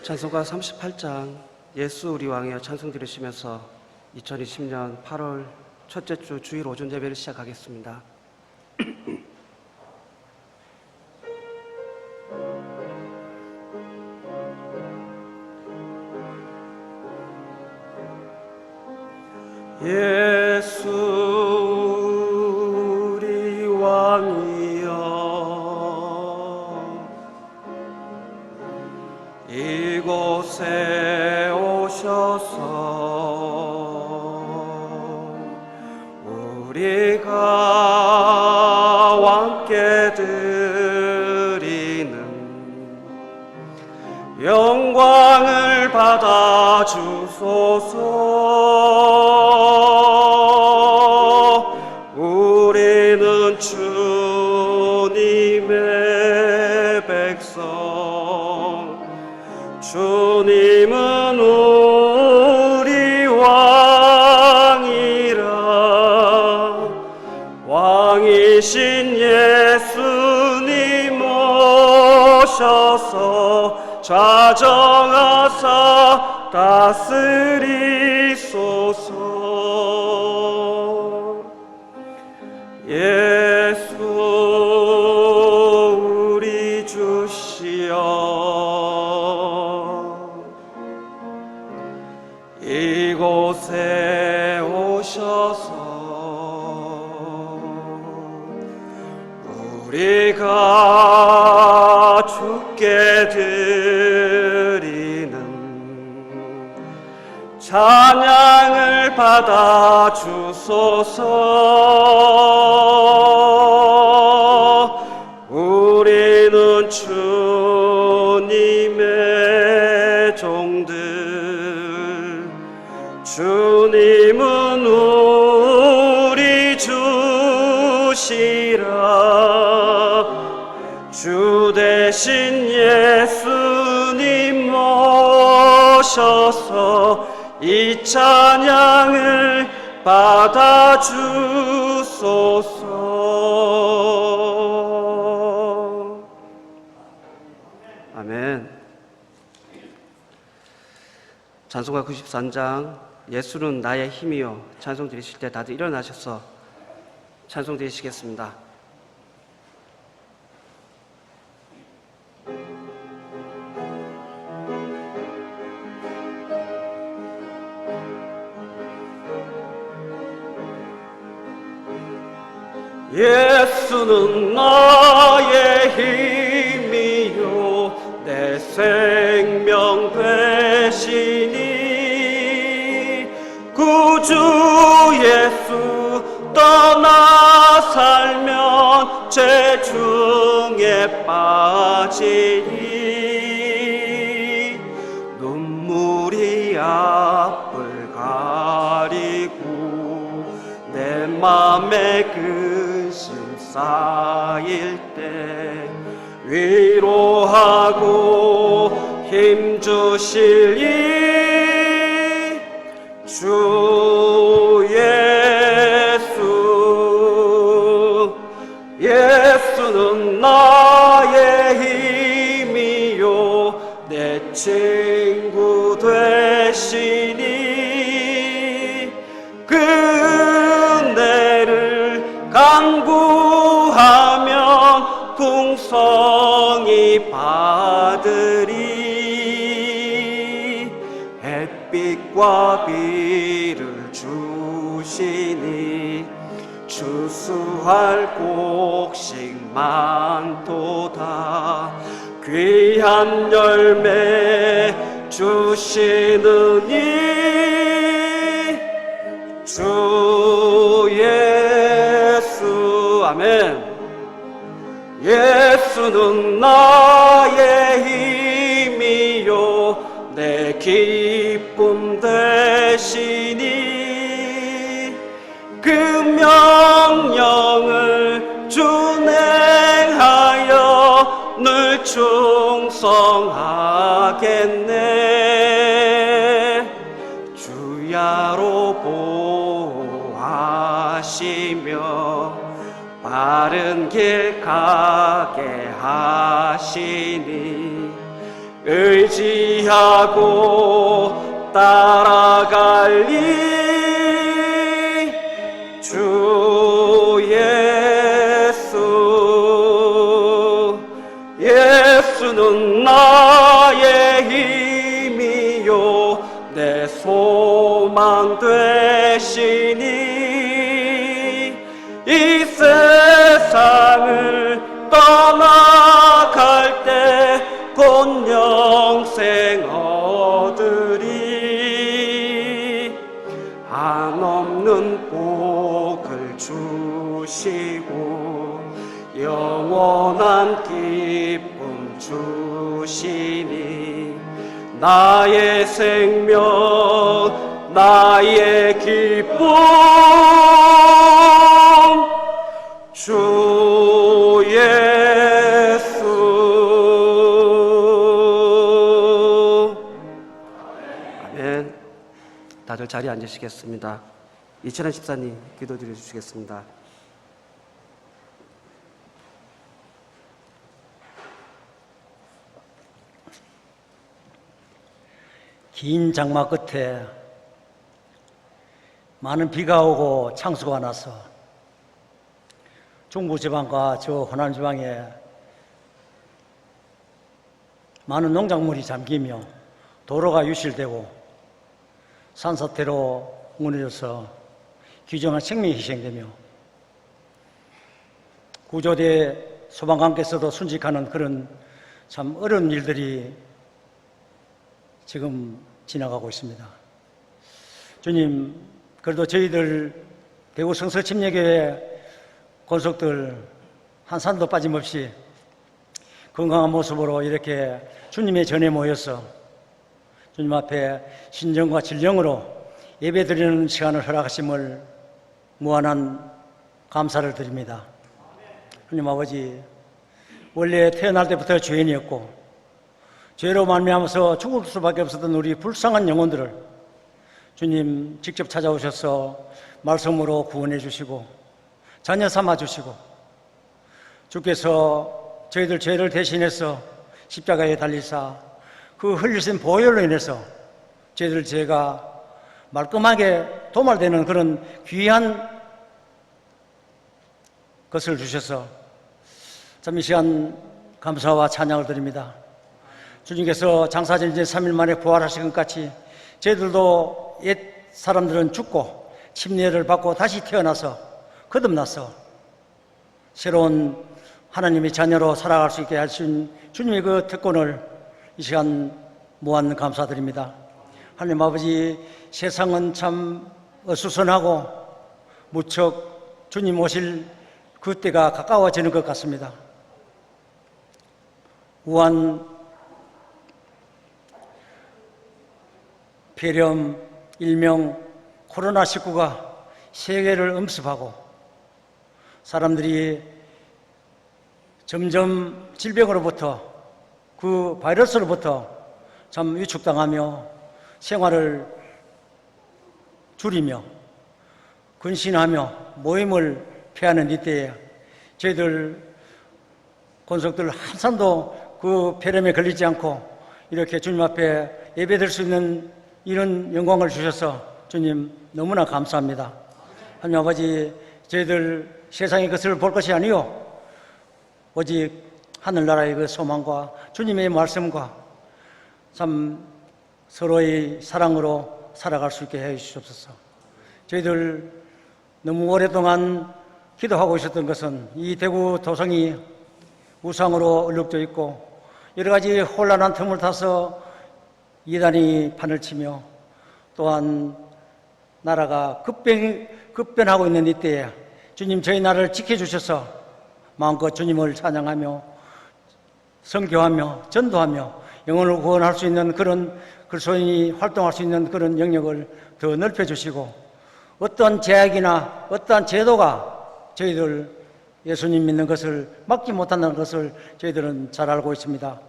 찬송가 38장 예수 우리 왕이여 찬송 들으시면서 2020년 8월 첫째 주 주일 오전 예배를 시작하겠습니다. 예수 우리 왕이여 이곳에 오셔서 우리가 왕께 드리는 영광을 받아 주소서. 우리는 주님의 백성, 주님은 우리 왕이라. 왕이신 예수님 오셔서 좌정하사 다스리소서. 예수 우리 주시여 이곳에 오셔서 우리가 주께 드리는 찬양을 받아 주소서. 우리는 주님의 종들, 주님은 우리 주시라. 주 대신 예수님 오셔서 이 찬양을 받아 주소서. 아멘. 찬송가 93장 예수는 나의 힘이요 찬송 드리실 때 다들 일어나셔서 찬송 드리시겠습니다. 예수는 나의 힘이요 내 생명 되시니 구주 예수 떠나 살면 죄 중에 빠지니 눈물이 앞을 가리고 내 맘에 근심 쌓일 때 위로하고 힘 주실 이 주 예수. 예수는 나의 힘이요 내 친구 되시니 그 은혜를 간구하면 풍성히 받으리. 햇빛과 비를 주시니 추수할 곡식 많도다. 귀한 열매 주시느니 주 예수. 아멘. 예수는 나의 힘이요 내 기쁨 되시니 그 명령을 준행하여 늘 충성하겠네. 주야로 보호하시며 바른 길 가게 하시니 의지하고 따라갈리. 주 예수는 나의 힘이요 내 소망 되시니 이 세상을 떠나갈 때 곧 영생 얻으리. 한없는 복을 주시고 영원한 기쁨 주시니 나의 생명 나의 기쁨 주 예수. 아멘. 다들 자리에 앉으시겠습니다. 이철환 집사님 기도드려 주시겠습니다. 긴 장마 끝에 많은 비가 오고 창수가 나서 중부지방과 저 호남지방에 많은 농작물이 잠기며 도로가 유실되고 산사태로 무너져서 귀중한 생명이 희생되며 구조대 소방관께서도 순직하는 그런 참 어려운 일들이 지금 지나가고 있습니다. 주님, 그래도 저희들 대구 성서 침례교회 권속들 한 사람도 빠짐없이 건강한 모습으로 이렇게 주님의 전에 모여서 주님 앞에 신정과 진정으로 예배드리는 시간을 허락하심을 무한한 감사를 드립니다. 주님 아버지, 원래 태어날 때부터 죄인이었고 죄로 말미암아서 죽을 수밖에 없었던 우리 불쌍한 영혼들을 주님 직접 찾아오셔서 말씀으로 구원해 주시고 자녀 삼아 주시고 주께서 저희들 죄를 대신해서 십자가에 달리사 그 흘리신 보혈로 인해서 저희들 죄가 말끔하게 도말되는 그런 귀한 것을 주셔서 참 이 시간 감사와 찬양을 드립니다. 주님께서 장사된 지 3일 만에 부활하신 것 같이 저희들도 옛 사람들은 죽고 침례를 받고 다시 태어나서 거듭나서 새로운 하나님의 자녀로 살아갈 수 있게 하신 주님의 그 특권을 이 시간 무한 감사드립니다. 하나님 아버지, 세상은 참 어수선하고 무척 주님 오실 그때가 가까워지는 것 같습니다. 우한, 폐렴, 일명 코로나19가 세계를 엄습하고 사람들이 점점 질병으로부터 그 바이러스로부터 참 위축당하며 생활을 줄이며 근신하며 모임을 피하는 이때에 저희들 권속들 한 사람도 그 폐렴에 걸리지 않고 이렇게 주님 앞에 예배드릴 수 있는 이런 영광을 주셔서 주님 너무나 감사합니다. 하나님 아버지, 저희들 세상의 것을 볼 것이 아니요 오직 하늘나라의 그 소망과 주님의 말씀과 참 서로의 사랑으로 살아갈 수 있게 해 주시옵소서. 저희들 너무 오랫동안 기도하고 있었던 것은 이 대구 도성이 우상으로 얼룩져 있고 여러 가지 혼란한 틈을 타서 이단이 판을 치며 또한 나라가 급변하고 있는 이때에 주님 저희 나라를 지켜주셔서 마음껏 주님을 찬양하며 선교하며 전도하며 영혼을 구원할 수 있는 그런 그리스도인이 활동할 수 있는 그런 영역을 더 넓혀주시고 어떠한 제약이나 어떠한 제도가 저희들 예수님 믿는 것을 막지 못한다는 것을 저희들은 잘 알고 있습니다.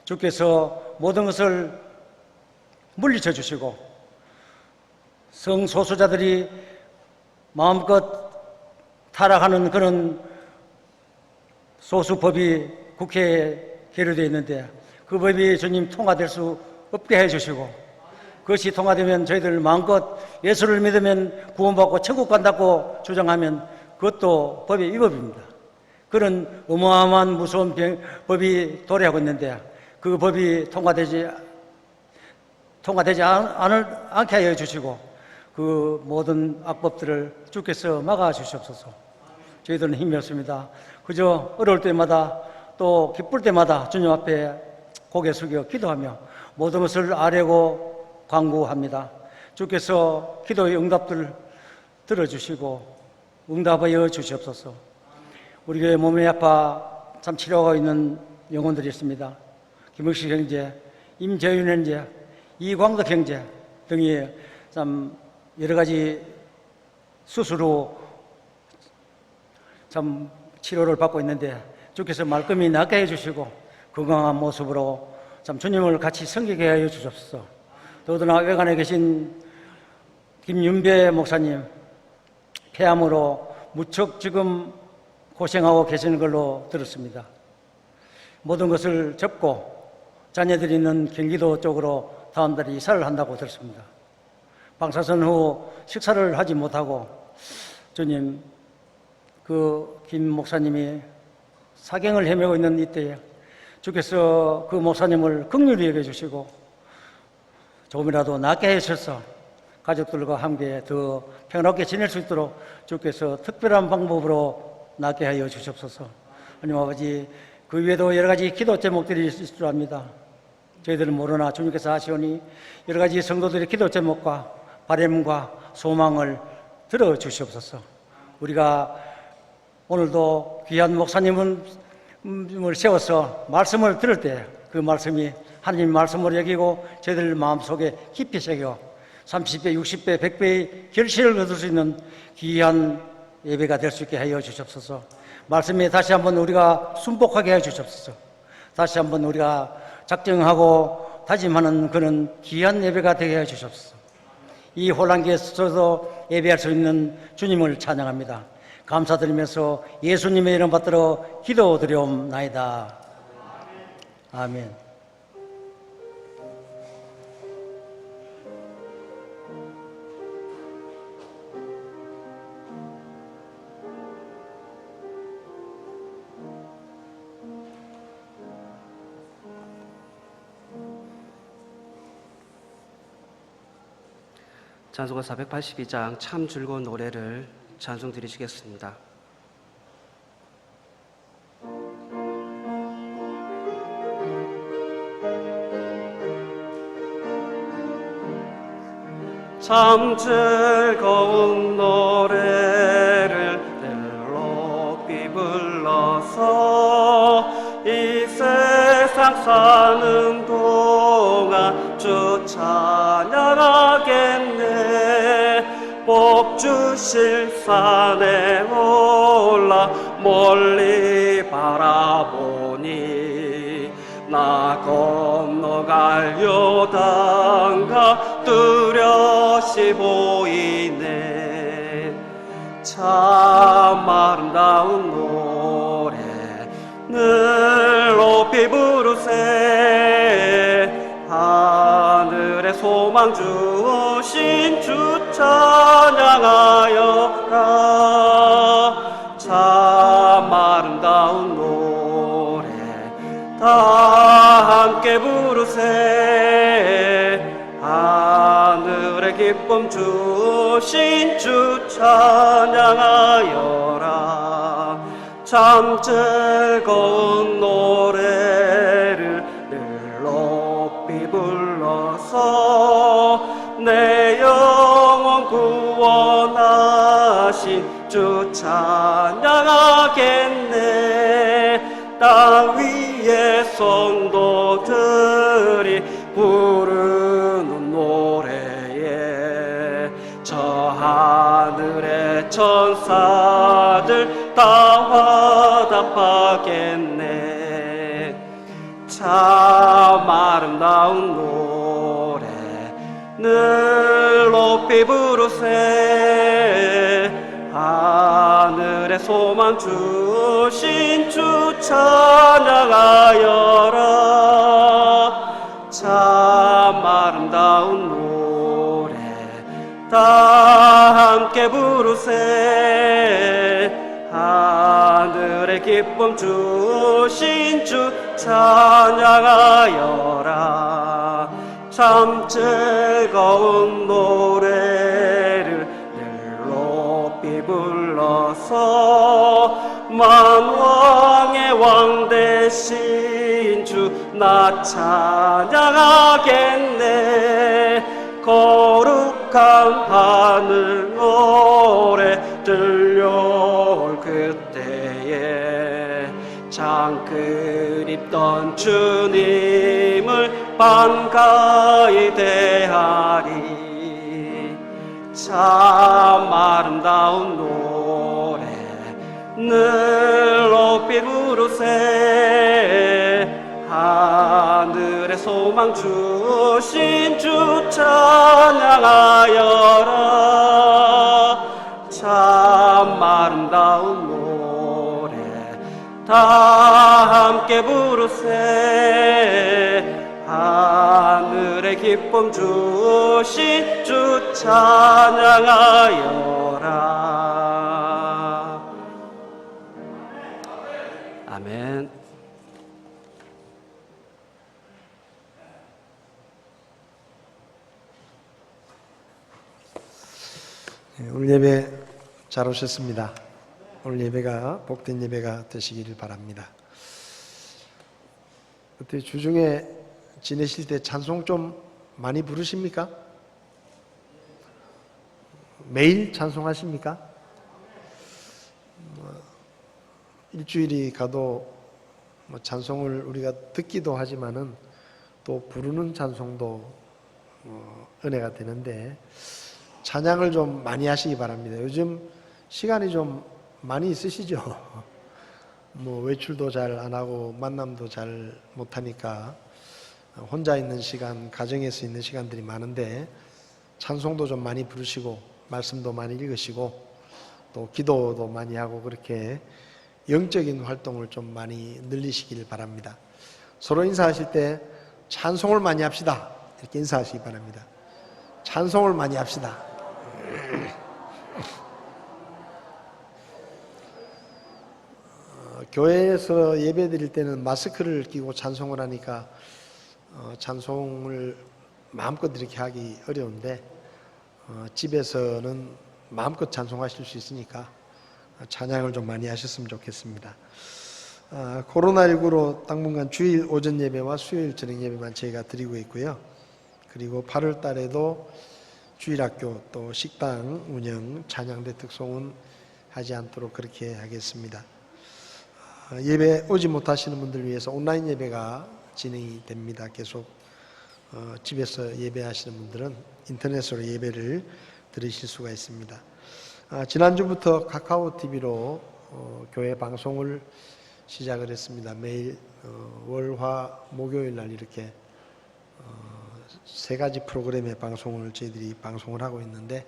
주께서 모든 것을 물리쳐 주시고 성소수자들이 마음껏 타락하는 그런 소수법이 국회에 계류되어 있는데 그 법이 주님 통과될 수 없게 해주시고, 그것이 통과되면 저희들 마음껏 예수를 믿으면 구원받고 천국 간다고 주장하면 그것도 법의 위법입니다. 그런 어마어마한 무서운 법이 도래하고 있는데, 그 법이 통과되지 않게 하여 주시고, 그 모든 악법들을 주께서 막아 주시옵소서. 저희들은 힘이 없습니다. 그저 어려울 때마다 또 기쁠 때마다 주님 앞에 고개 숙여 기도하며 모든 것을 아뢰고 간구합니다. 주께서 기도의 응답들을 들어주시고 응답하여 주시옵소서. 우리 교회 몸이 아파 참 치료하고 있는 영혼들이 있습니다. 김흑식 형제, 임재윤 형제, 이광덕 형제 등이 참 여러 가지 수술로 참 치료를 받고 있는데, 주께서 말끔히 낫게 해주시고 건강한 모습으로 참 주님을 같이 섬기게 하여 주옵소서. 더더나 외관에 계신 김윤배 목사님, 폐암으로 무척 지금 고생하고 계시는 걸로 들었습니다. 모든 것을 접고 자녀들이 있는 경기도 쪽으로 다음 달에 이사를 한다고 들었습니다. 방사선 후 식사를 하지 못하고 주님, 그 김 목사님이 사경을 헤매고 있는 이때에 주께서 그 목사님을 긍휼히 여겨주시고 조금이라도 낫게 해주셔서 가족들과 함께 더 평화롭게 지낼 수 있도록 주께서 특별한 방법으로 낫게 하여 주시옵소서. 하나님 아버지, 그 위에도 여러 가지 기도 제목들이 있을 줄 압니다. 저희들은 모르나 주님께서 하시오니 여러 가지 성도들의 기도 제목과 바람과 소망을 들어주시옵소서. 우리가 오늘도 귀한 목사님을 세워서 말씀을 들을 때 그 말씀이 하나님 말씀으로 여기고 저희들 마음속에 깊이 새겨 30배, 60배, 100배의 결실을 거둘 수 있는 귀한 예배가 될 수 있게 하여 주시옵소서. 말씀에 다시 한번 우리가 순복하게 해 주시옵소서. 다시 한번 우리가 작정하고 다짐하는 그런 귀한 예배가 되게 해 주시옵소서. 이 혼란기에서도 예배할 수 있는 주님을 찬양합니다. 감사드리면서 예수님의 이름 받들어 기도드리옵나이다. 아멘. 찬송가 482장 참 즐거운 노래를 찬송 드리시겠습니다. 참 즐거운 노래를 늘 높이 불러서 이 세상 사는 동안 주 찬양하겠네. 복 주실 산에 올라 멀리 바라보니 나 건너갈 요단강 뚜렷이 보이네. 참 아름다운 노래 늘 높이 부르세. 하늘의 소망 주신 주 찬양하여라. 참 아름다운 노래 다 함께 부르세. 하늘의 기쁨 주신 주 찬양하여라. 참 즐거운 노래를 늘 높이 불러서 내 영혼 구원하신 주 찬양하겠네. 땅 위의 성도들이 부르는 노래에 저 하늘의 천사들 다 화답하겠네. 참 아름다운 노래 늘 높이 부르세. 하늘의 소망 주신 주 찬양하여라. 부르세 하늘의 기쁨 주신 주 찬양하여라 참 즐거운 노래를 늘 높이 불러서 만왕의 왕 되신 주 나 찬양하겠네 거룩한 하늘 노래 들려올 그때에 참 그립던 주님을 반가이 대하리 참 아름다운 노래 늘 높이 부르세 하늘의 소망 주신 주 찬양하여라 참 아름다운 노래 다 함께 부르세 하늘의 기쁨 주신 주 찬양하여라 아멘. 오늘 예배 잘 오셨습니다. 오늘 예배가 복된 예배가 되시기를 바랍니다. 어떻게 주중에 지내실 때 찬송 좀 많이 부르십니까? 매일 찬송하십니까? 일주일이 가도 찬송을 우리가 듣기도 하지만은 또 부르는 찬송도 은혜가 되는데 찬양을 좀 많이 하시기 바랍니다. 요즘 시간이 좀 많이 있으시죠? 외출도 잘 안 하고 만남도 잘 못하니까 혼자 있는 시간, 가정에서 있는 시간들이 많은데 찬송도 좀 많이 부르시고 말씀도 많이 읽으시고 또 기도도 많이 하고 그렇게 영적인 활동을 좀 많이 늘리시길 바랍니다. 서로 인사하실 때 찬송을 많이 합시다 이렇게 인사하시기 바랍니다. 찬송을 많이 합시다. 교회에서 예배 드릴 때는 마스크를 끼고 찬송을 하니까 찬송을 마음껏 이렇게 하기 어려운데 집에서는 마음껏 찬송하실 수 있으니까 찬양을 좀 많이 하셨으면 좋겠습니다. 코로나19로 당분간 주일 오전 예배와 수요일 저녁 예배만 저희가 드리고 있고요. 그리고 8월 달에도 주일학교 또 식당 운영, 찬양대 특송은 하지 않도록 그렇게 하겠습니다. 예배 오지 못하시는 분들 위해서 온라인 예배가 진행이 됩니다. 계속 집에서 예배하시는 분들은 인터넷으로 예배를 들으실 수가 있습니다. 지난주부터 카카오 TV로 교회 방송을 시작을 했습니다. 매일 월, 화, 목요일 날 이렇게 세 가지 프로그램의 방송을 저희들이 방송을 하고 있는데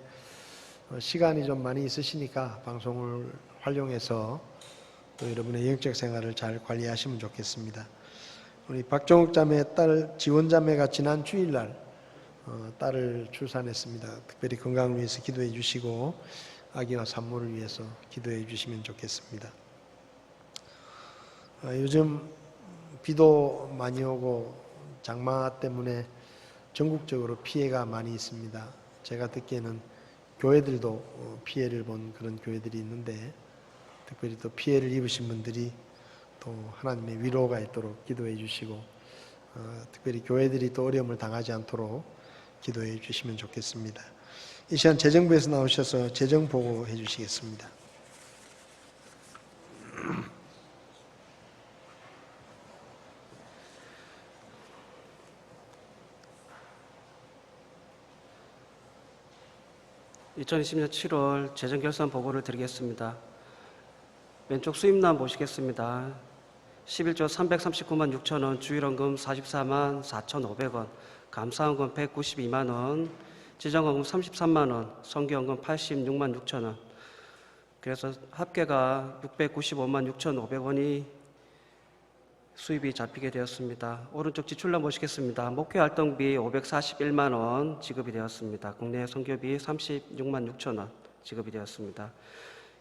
시간이 좀 많이 있으시니까 방송을 활용해서 또 여러분의 영적 생활을 잘 관리하시면 좋겠습니다. 우리 박정욱 자매 딸 지원 자매가 지난 주일날 딸을 출산했습니다. 특별히 건강을 위해서 기도해 주시고 아기와 산모를 위해서 기도해 주시면 좋겠습니다. 요즘 비도 많이 오고 장마 때문에 전국적으로 피해가 많이 있습니다. 제가 듣기에는 교회들도 피해를 본 그런 교회들이 있는데 특별히 또 피해를 입으신 분들이 또 하나님의 위로가 있도록 기도해 주시고 특별히 교회들이 또 어려움을 당하지 않도록 기도해 주시면 좋겠습니다. 이 시간 재정부에서 나오셔서 재정 보고해 주시겠습니다. (2020년 7월) 재정결산 보고를 드리겠습니다. 왼쪽 수입란 보시겠습니다. 11조 339만 6천 원, 주일원금 44만 4,500원, 감사원금 192만 원, 지정원금 33만 원, 선교원금 86만 6천 원. 그래서 합계가 695만 6,500원이 수입이 잡히게 되었습니다. 오른쪽 지출란 보시겠습니다. 목회활동비 541만 원 지급이 되었습니다. 국내 선교비 36만 6천 원, 지급이 되었습니다.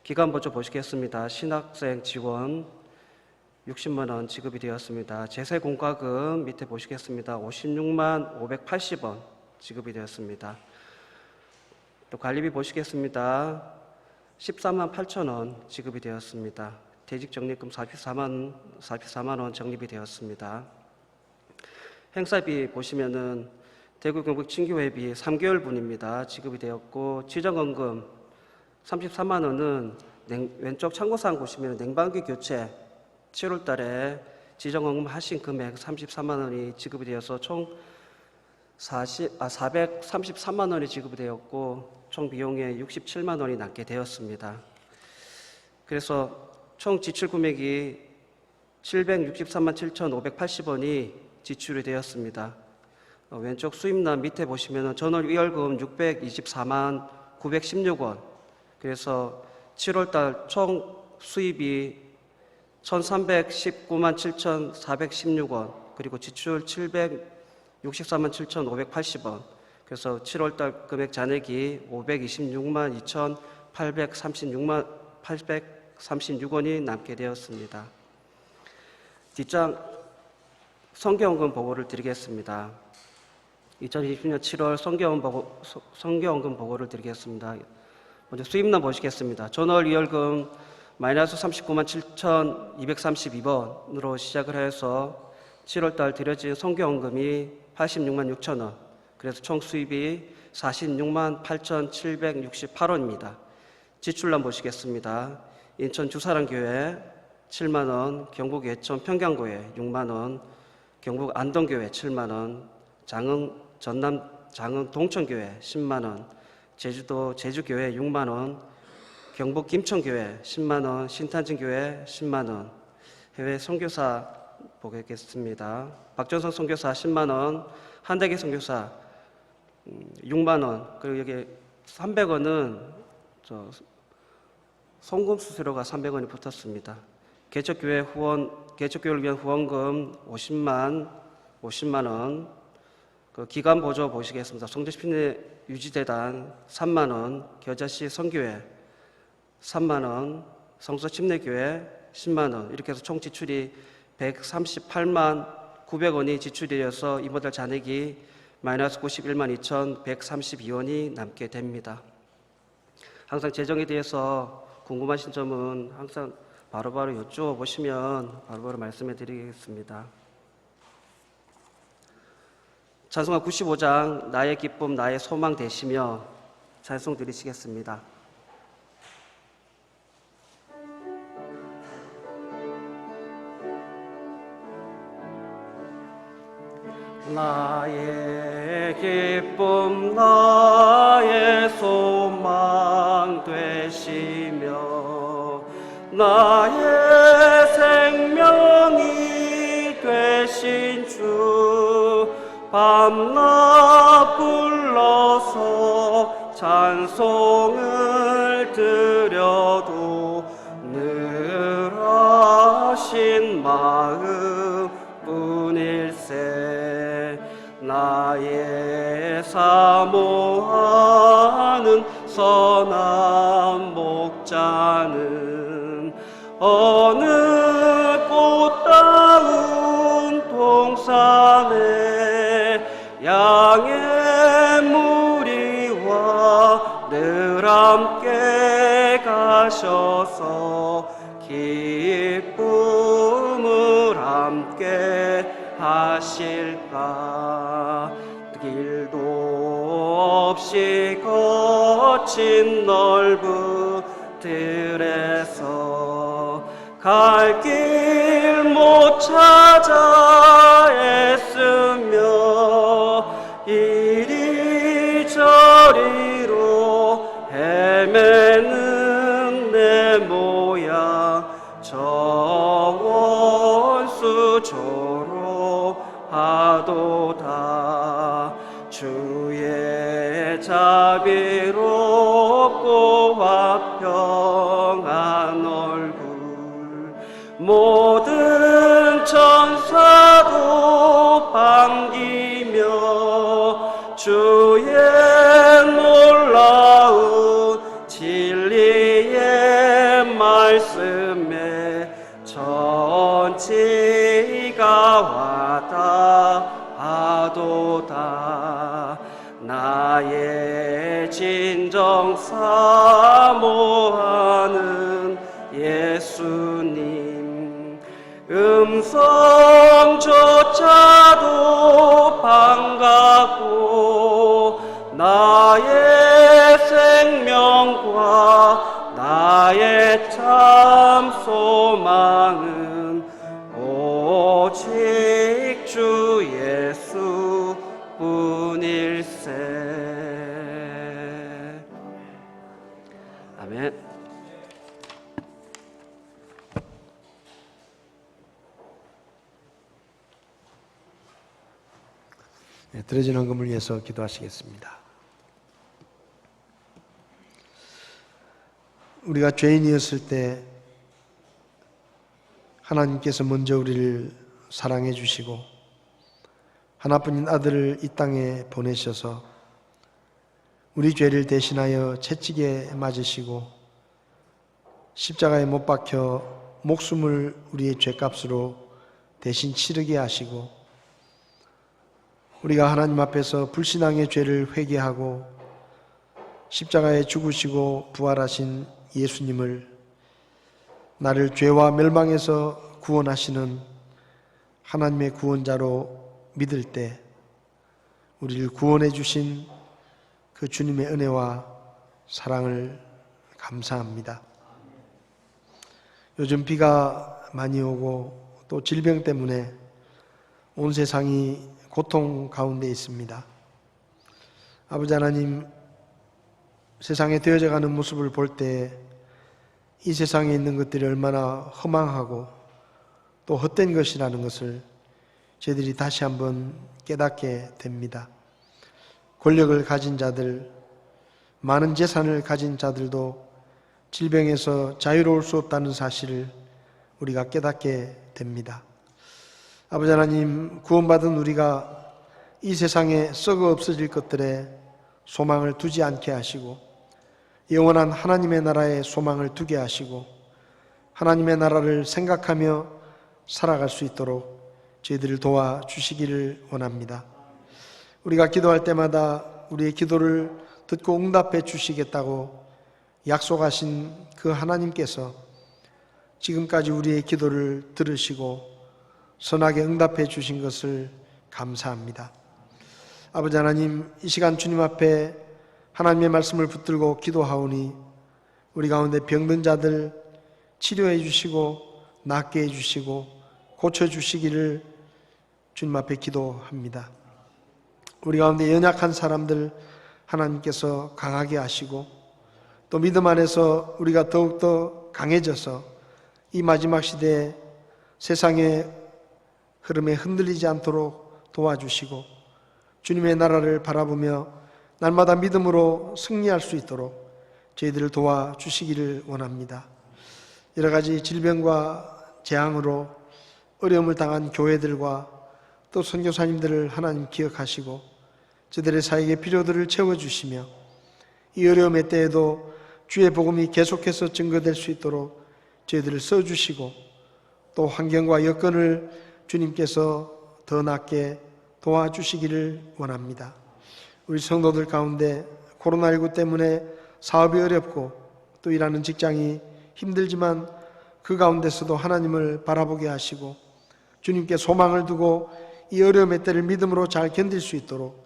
기간보조 보시겠습니다. 신학생 지원 60만 원 지급이 되었습니다. 제세공과금 밑에 보시겠습니다. 56만 580원 지급이 되었습니다. 또 관리비 보시겠습니다. 14만 8천 원 지급이 되었습니다. 퇴직적립금 44만 원 적립이 되었습니다. 행사비 보시면은 대구 경북 친교회비 3개월분입니다. 지급이 되었고, 지정원금 33만 원은 왼쪽 참고사항 보시면 냉방기 교체 7월 달에 지정원금 하신 금액 33만 원이 지급이 되어서 총 433만 원이 지급이 되었고, 총 비용에 67만 원이 남게 되었습니다. 그래서 총 지출 금액이 763만 7,580원이 지출이 되었습니다. 왼쪽 수입란 밑에 보시면 전월 위월금 624만 916원, 그래서 7월달 총 수입이 1,319만 7,416원, 그리고 지출 764만 7,580원, 그래서 7월달 금액 잔액이 526만 2,836원이 남게 되었습니다. 뒷장 성교원금 보고를 드리겠습니다. 2020년 7월 성교원금 보고를 드리겠습니다. 먼저 수입란 보시겠습니다. 전월 위월금 마이너스 39만 7,232원으로 시작을 해서 7월달 드려진 성교원금이 86만 6천 원, 그래서 총 수입이 46만 8,768원입니다. 지출란 보시겠습니다. 인천 주사랑교회 7만 원, 경북 예천 평강교회 6만 원, 경북 안동교회 7만 원, 전남 장흥 동천교회 10만 원, 제주도 제주교회 6만 원, 경북 김천교회 10만 원, 신탄진교회 10만 원, 해외 선교사 보겠습니다. 박전성 선교사 10만 원, 한대기 선교사 6만 원, 그리고 여기 300원은 송금 수수료가 300원이 붙었습니다. 개척교회를 위한 후원금 50만 원, 그 기간 보조 보시겠습니다. 성도심리 유지재단 3만 원, 겨자씨 선교회 3만 원, 성서침례교회 10만 원, 이렇게 해서 총 지출이 138만 900원이 지출이 되어서 이번 달 잔액이 마이너스 91만 2,132원이 남게 됩니다. 항상 재정에 대해서 궁금하신 점은 항상 바로바로 여쭈어보시면 바로바로 말씀해 드리겠습니다. 찬송가 95장 나의 기쁨 나의 소망 되시며 찬송 드리시겠습니다. 나의 기쁨 나의 소망 되시며 나의 생명이 되신 주 밤낮 불러서 찬송을 드려도 늘 하신 마음 뿐일세. 나의 사모하는 선한 목자는 어느 꽃다운 동산에 양의 무리와 늘 함께 가셔서 기쁨을 함께 하실까. 길도 없이 거친 넓은 들에서 갈 길 못 찾아 애쓰며 이리저리로 헤매는 내 모양 정원수조로 하도다. 주의 자비롭고 화평한 얼굴 모든 천사도 반기며 주의 놀라운 천지가 와닿아도다. 나의 진정 사모하는 예수님, 음성조차도 반갑고 나의 생명과 나의 참 소망은 오직 주 예수 뿐일세. 아멘. 드려진 헌금을 위해서 기도하시겠습니다. 우리가 죄인이었을 때 하나님께서 먼저 우리를 사랑해 주시고 하나뿐인 아들을 이 땅에 보내셔서 우리 죄를 대신하여 채찍에 맞으시고 십자가에 못 박혀 목숨을 우리의 죄값으로 대신 치르게 하시고 우리가 하나님 앞에서 불신앙의 죄를 회개하고 십자가에 죽으시고 부활하신 예수님을 나를 죄와 멸망에서 구원하시는 하나님의 구원자로 믿을 때 우리를 구원해 주신 그 주님의 은혜와 사랑을 감사합니다. 요즘 비가 많이 오고 또 질병 때문에 온 세상이 고통 가운데 있습니다. 아버지 하나님, 세상에 되어져가는 모습을 볼 때 이 세상에 있는 것들이 얼마나 허망하고 또 헛된 것이라는 것을 저희들이 다시 한번 깨닫게 됩니다. 권력을 가진 자들, 많은 재산을 가진 자들도 질병에서 자유로울 수 없다는 사실을 우리가 깨닫게 됩니다. 아버지 하나님, 구원받은 우리가 이 세상에 썩어 없어질 것들에 소망을 두지 않게 하시고 영원한 하나님의 나라에 소망을 두게 하시고 하나님의 나라를 생각하며 살아갈 수 있도록 저희들을 도와주시기를 원합니다. 우리가 기도할 때마다 우리의 기도를 듣고 응답해 주시겠다고 약속하신 그 하나님께서 지금까지 우리의 기도를 들으시고 선하게 응답해 주신 것을 감사합니다. 아버지 하나님, 이 시간 주님 앞에 하나님의 말씀을 붙들고 기도하오니 우리 가운데 병든 자들 치료해 주시고 낫게 해주시고 고쳐주시기를 주님 앞에 기도합니다. 우리 가운데 연약한 사람들 하나님께서 강하게 하시고 또 믿음 안에서 우리가 더욱더 강해져서 이 마지막 시대에 세상의 흐름에 흔들리지 않도록 도와주시고 주님의 나라를 바라보며 날마다 믿음으로 승리할 수 있도록 저희들을 도와주시기를 원합니다. 여러 가지 질병과 재앙으로 어려움을 당한 교회들과 또 선교사님들을 하나님 기억하시고 저들의 사역의 필요들을 채워주시며 이 어려움의 때에도 주의 복음이 계속해서 증거될 수 있도록 저희들을 써주시고 또 환경과 여건을 주님께서 더 낫게 도와주시기를 원합니다. 우리 성도들 가운데 코로나19 때문에 사업이 어렵고 또 일하는 직장이 힘들지만 그 가운데서도 하나님을 바라보게 하시고 주님께 소망을 두고 이 어려움의 때를 믿음으로 잘 견딜 수 있도록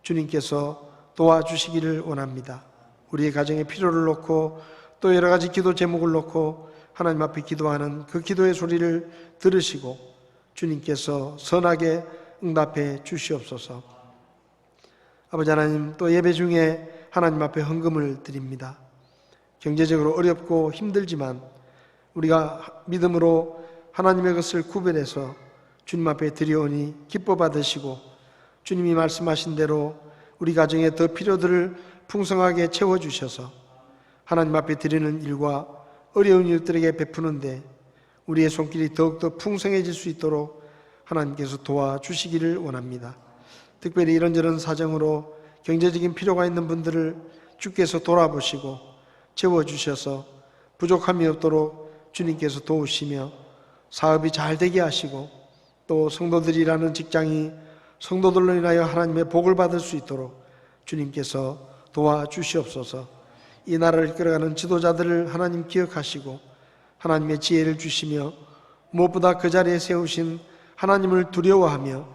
주님께서 도와주시기를 원합니다. 우리의 가정의 필요를 놓고 또 여러 가지 기도 제목을 놓고 하나님 앞에 기도하는 그 기도의 소리를 들으시고 주님께서 선하게 응답해 주시옵소서. 아버지 하나님, 또 예배 중에 하나님 앞에 헌금을 드립니다. 경제적으로 어렵고 힘들지만 우리가 믿음으로 하나님의 것을 구별해서 주님 앞에 드려오니 기뻐 받으시고 주님이 말씀하신 대로 우리 가정의 더 필요들을 풍성하게 채워주셔서 하나님 앞에 드리는 일과 어려운 이웃들에게 베푸는데 우리의 손길이 더욱더 풍성해질 수 있도록 하나님께서 도와주시기를 원합니다. 특별히 이런저런 사정으로 경제적인 필요가 있는 분들을 주께서 돌아보시고 채워주셔서 부족함이 없도록 주님께서 도우시며 사업이 잘 되게 하시고 또 성도들이라는 직장이 성도들로 인하여 하나님의 복을 받을 수 있도록 주님께서 도와주시옵소서. 이 나라를 이끌어가는 지도자들을 하나님 기억하시고 하나님의 지혜를 주시며 무엇보다 그 자리에 세우신 하나님을 두려워하며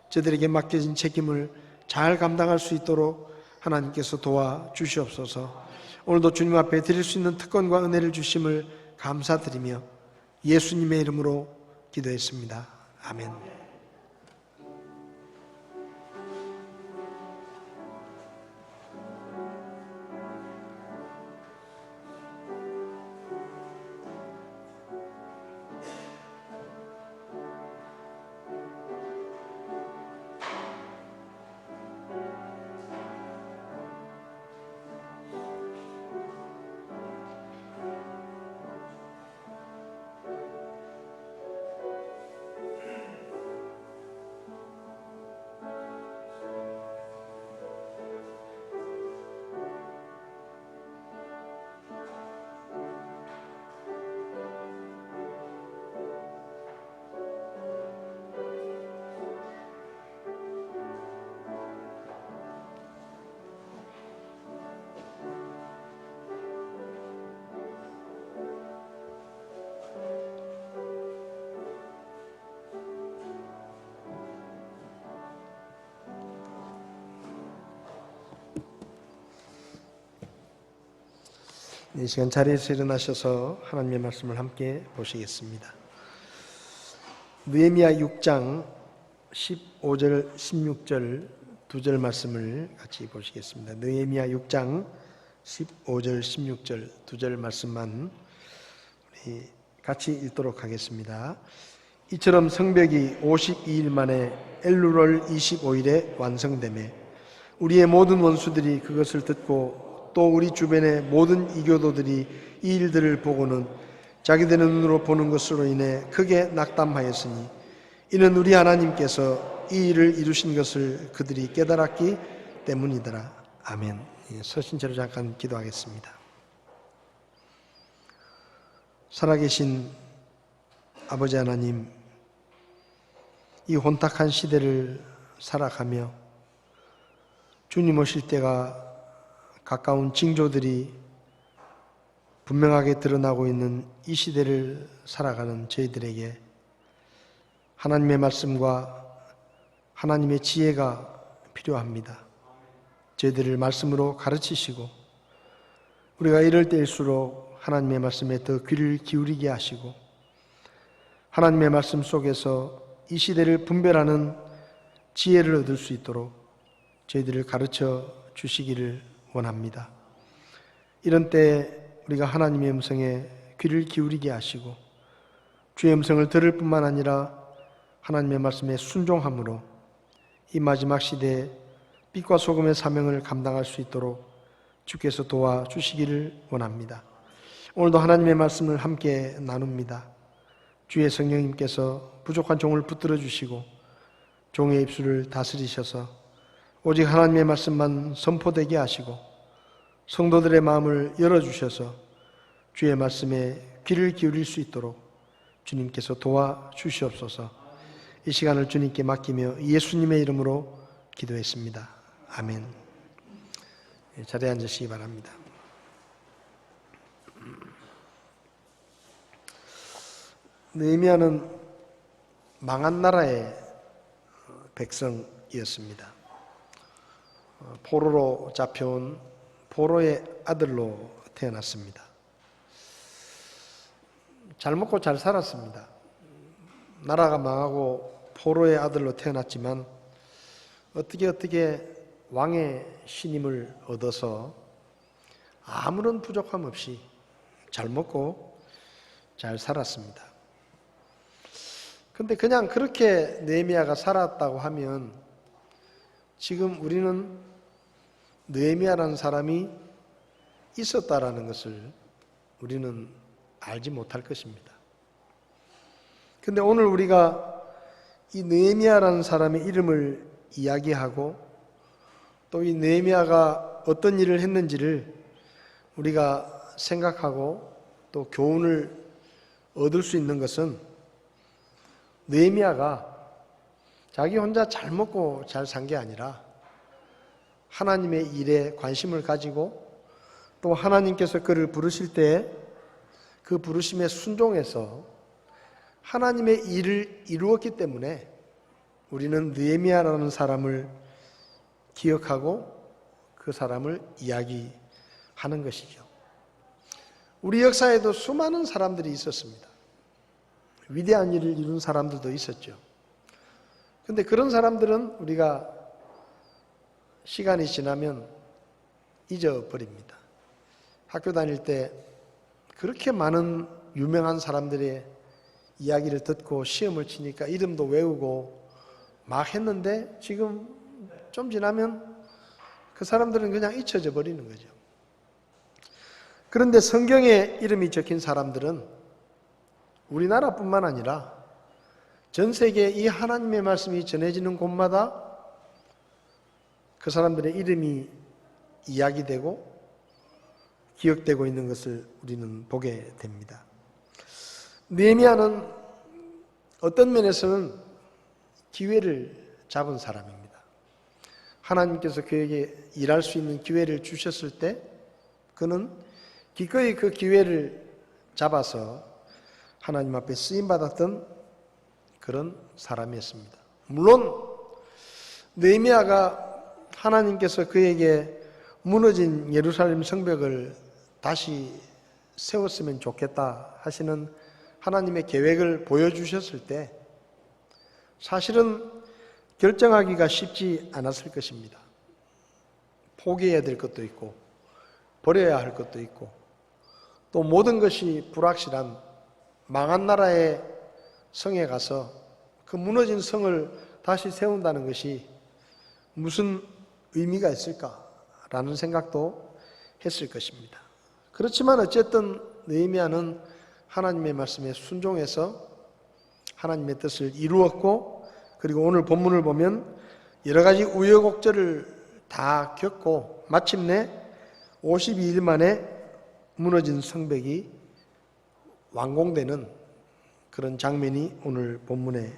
저들에게 맡겨진 책임을 잘 감당할 수 있도록 하나님께서 도와주시옵소서. 오늘도 주님 앞에 드릴 수 있는 특권과 은혜를 주심을 감사드리며 예수님의 이름으로 기도했습니다. 아멘. 이 시간 자리에서 일어나셔서 하나님의 말씀을 함께 보시겠습니다. 느헤미야 6장 15절 16절 두 절 말씀을 같이 보시겠습니다. 느헤미야 6장 15절 16절 두 절 말씀만 우리 같이 읽도록 하겠습니다. 이처럼 성벽이 52일 만에 엘루월 25일에 완성되매 우리의 모든 원수들이 그것을 듣고 또 우리 주변의 모든 이교도들이 이 일들을 보고는 자기들의 눈으로 보는 것으로 인해 크게 낙담하였으니 이는 우리 하나님께서 이 일을 이루신 것을 그들이 깨달았기 때문이더라. 아멘. 서신 채로 잠깐 기도하겠습니다. 살아계신 아버지 하나님, 이 혼탁한 시대를 살아가며 주님 오실 때가 가까운 징조들이 분명하게 드러나고 있는 이 시대를 살아가는 저희들에게 하나님의 말씀과 하나님의 지혜가 필요합니다. 저희들을 말씀으로 가르치시고 우리가 이럴 때일수록 하나님의 말씀에 더 귀를 기울이게 하시고 하나님의 말씀 속에서 이 시대를 분별하는 지혜를 얻을 수 있도록 저희들을 가르쳐 주시기를 원합니다. 이런 때 우리가 하나님의 음성에 귀를 기울이게 하시고 주의 음성을 들을 뿐만 아니라 하나님의 말씀에 순종함으로 이 마지막 시대에 빛과 소금의 사명을 감당할 수 있도록 주께서 도와주시기를 원합니다. 오늘도 하나님의 말씀을 함께 나눕니다. 주의 성령님께서 부족한 종을 붙들어 주시고 종의 입술을 다스리셔서 오직 하나님의 말씀만 선포되게 하시고 성도들의 마음을 열어주셔서 주의 말씀에 귀를 기울일 수 있도록 주님께서 도와주시옵소서. 이 시간을 주님께 맡기며 예수님의 이름으로 기도했습니다. 아멘. 자리에 앉으시기 바랍니다. 느헤미야는 망한 나라의 백성이었습니다. 포로로 잡혀온 포로의 아들로 태어났습니다. 잘 먹고 잘 살았습니다. 나라가 망하고 포로의 아들로 태어났지만 어떻게 왕의 신임을 얻어서 아무런 부족함 없이 잘 먹고 잘 살았습니다. 근데 그냥 그렇게 느헤미야가 살았다고 하면 지금 우리는 느헤미야라는 사람이 있었다라는 것을 우리는 알지 못할 것입니다. 근데 오늘 우리가 이 느헤미야라는 사람의 이름을 이야기하고 또 이 느헤미야가 어떤 일을 했는지를 우리가 생각하고 또 교훈을 얻을 수 있는 것은 느헤미야가 자기 혼자 잘 먹고 잘 산 게 아니라 하나님의 일에 관심을 가지고 또 하나님께서 그를 부르실 때 그 부르심에 순종해서 하나님의 일을 이루었기 때문에 우리는 느헤미야라는 사람을 기억하고 그 사람을 이야기하는 것이죠. 우리 역사에도 수많은 사람들이 있었습니다. 위대한 일을 이룬 사람들도 있었죠. 그런데 그런 사람들은 우리가 시간이 지나면 잊어버립니다. 학교 다닐 때 그렇게 많은 유명한 사람들의 이야기를 듣고 시험을 치니까 이름도 외우고 막 했는데 지금 좀 지나면 그 사람들은 그냥 잊혀져 버리는 거죠. 그런데 성경에 이름이 적힌 사람들은 우리나라뿐만 아니라 전 세계에 이 하나님의 말씀이 전해지는 곳마다 그 사람들의 이름이 이야기되고 기억되고 있는 것을 우리는 보게 됩니다. 느헤미야는 어떤 면에서는 기회를 잡은 사람입니다. 하나님께서 그에게 일할 수 있는 기회를 주셨을 때 그는 기꺼이 그 기회를 잡아서 하나님 앞에 쓰임받았던 그런 사람이었습니다. 물론 느헤미야가 하나님께서 그에게 무너진 예루살렘 성벽을 다시 세웠으면 좋겠다 하시는 하나님의 계획을 보여주셨을 때 사실은 결정하기가 쉽지 않았을 것입니다. 포기해야 될 것도 있고 버려야 할 것도 있고 또 모든 것이 불확실한 망한 나라의 성에 가서 그 무너진 성을 다시 세운다는 것이 무슨 의미가 있을까라는 생각도 했을 것입니다. 그렇지만 어쨌든 느헤미야는 하나님의 말씀에 순종해서 하나님의 뜻을 이루었고 그리고 오늘 본문을 보면 여러 가지 우여곡절을 다 겪고 마침내 52일 만에 무너진 성벽이 완공되는 그런 장면이 오늘 본문에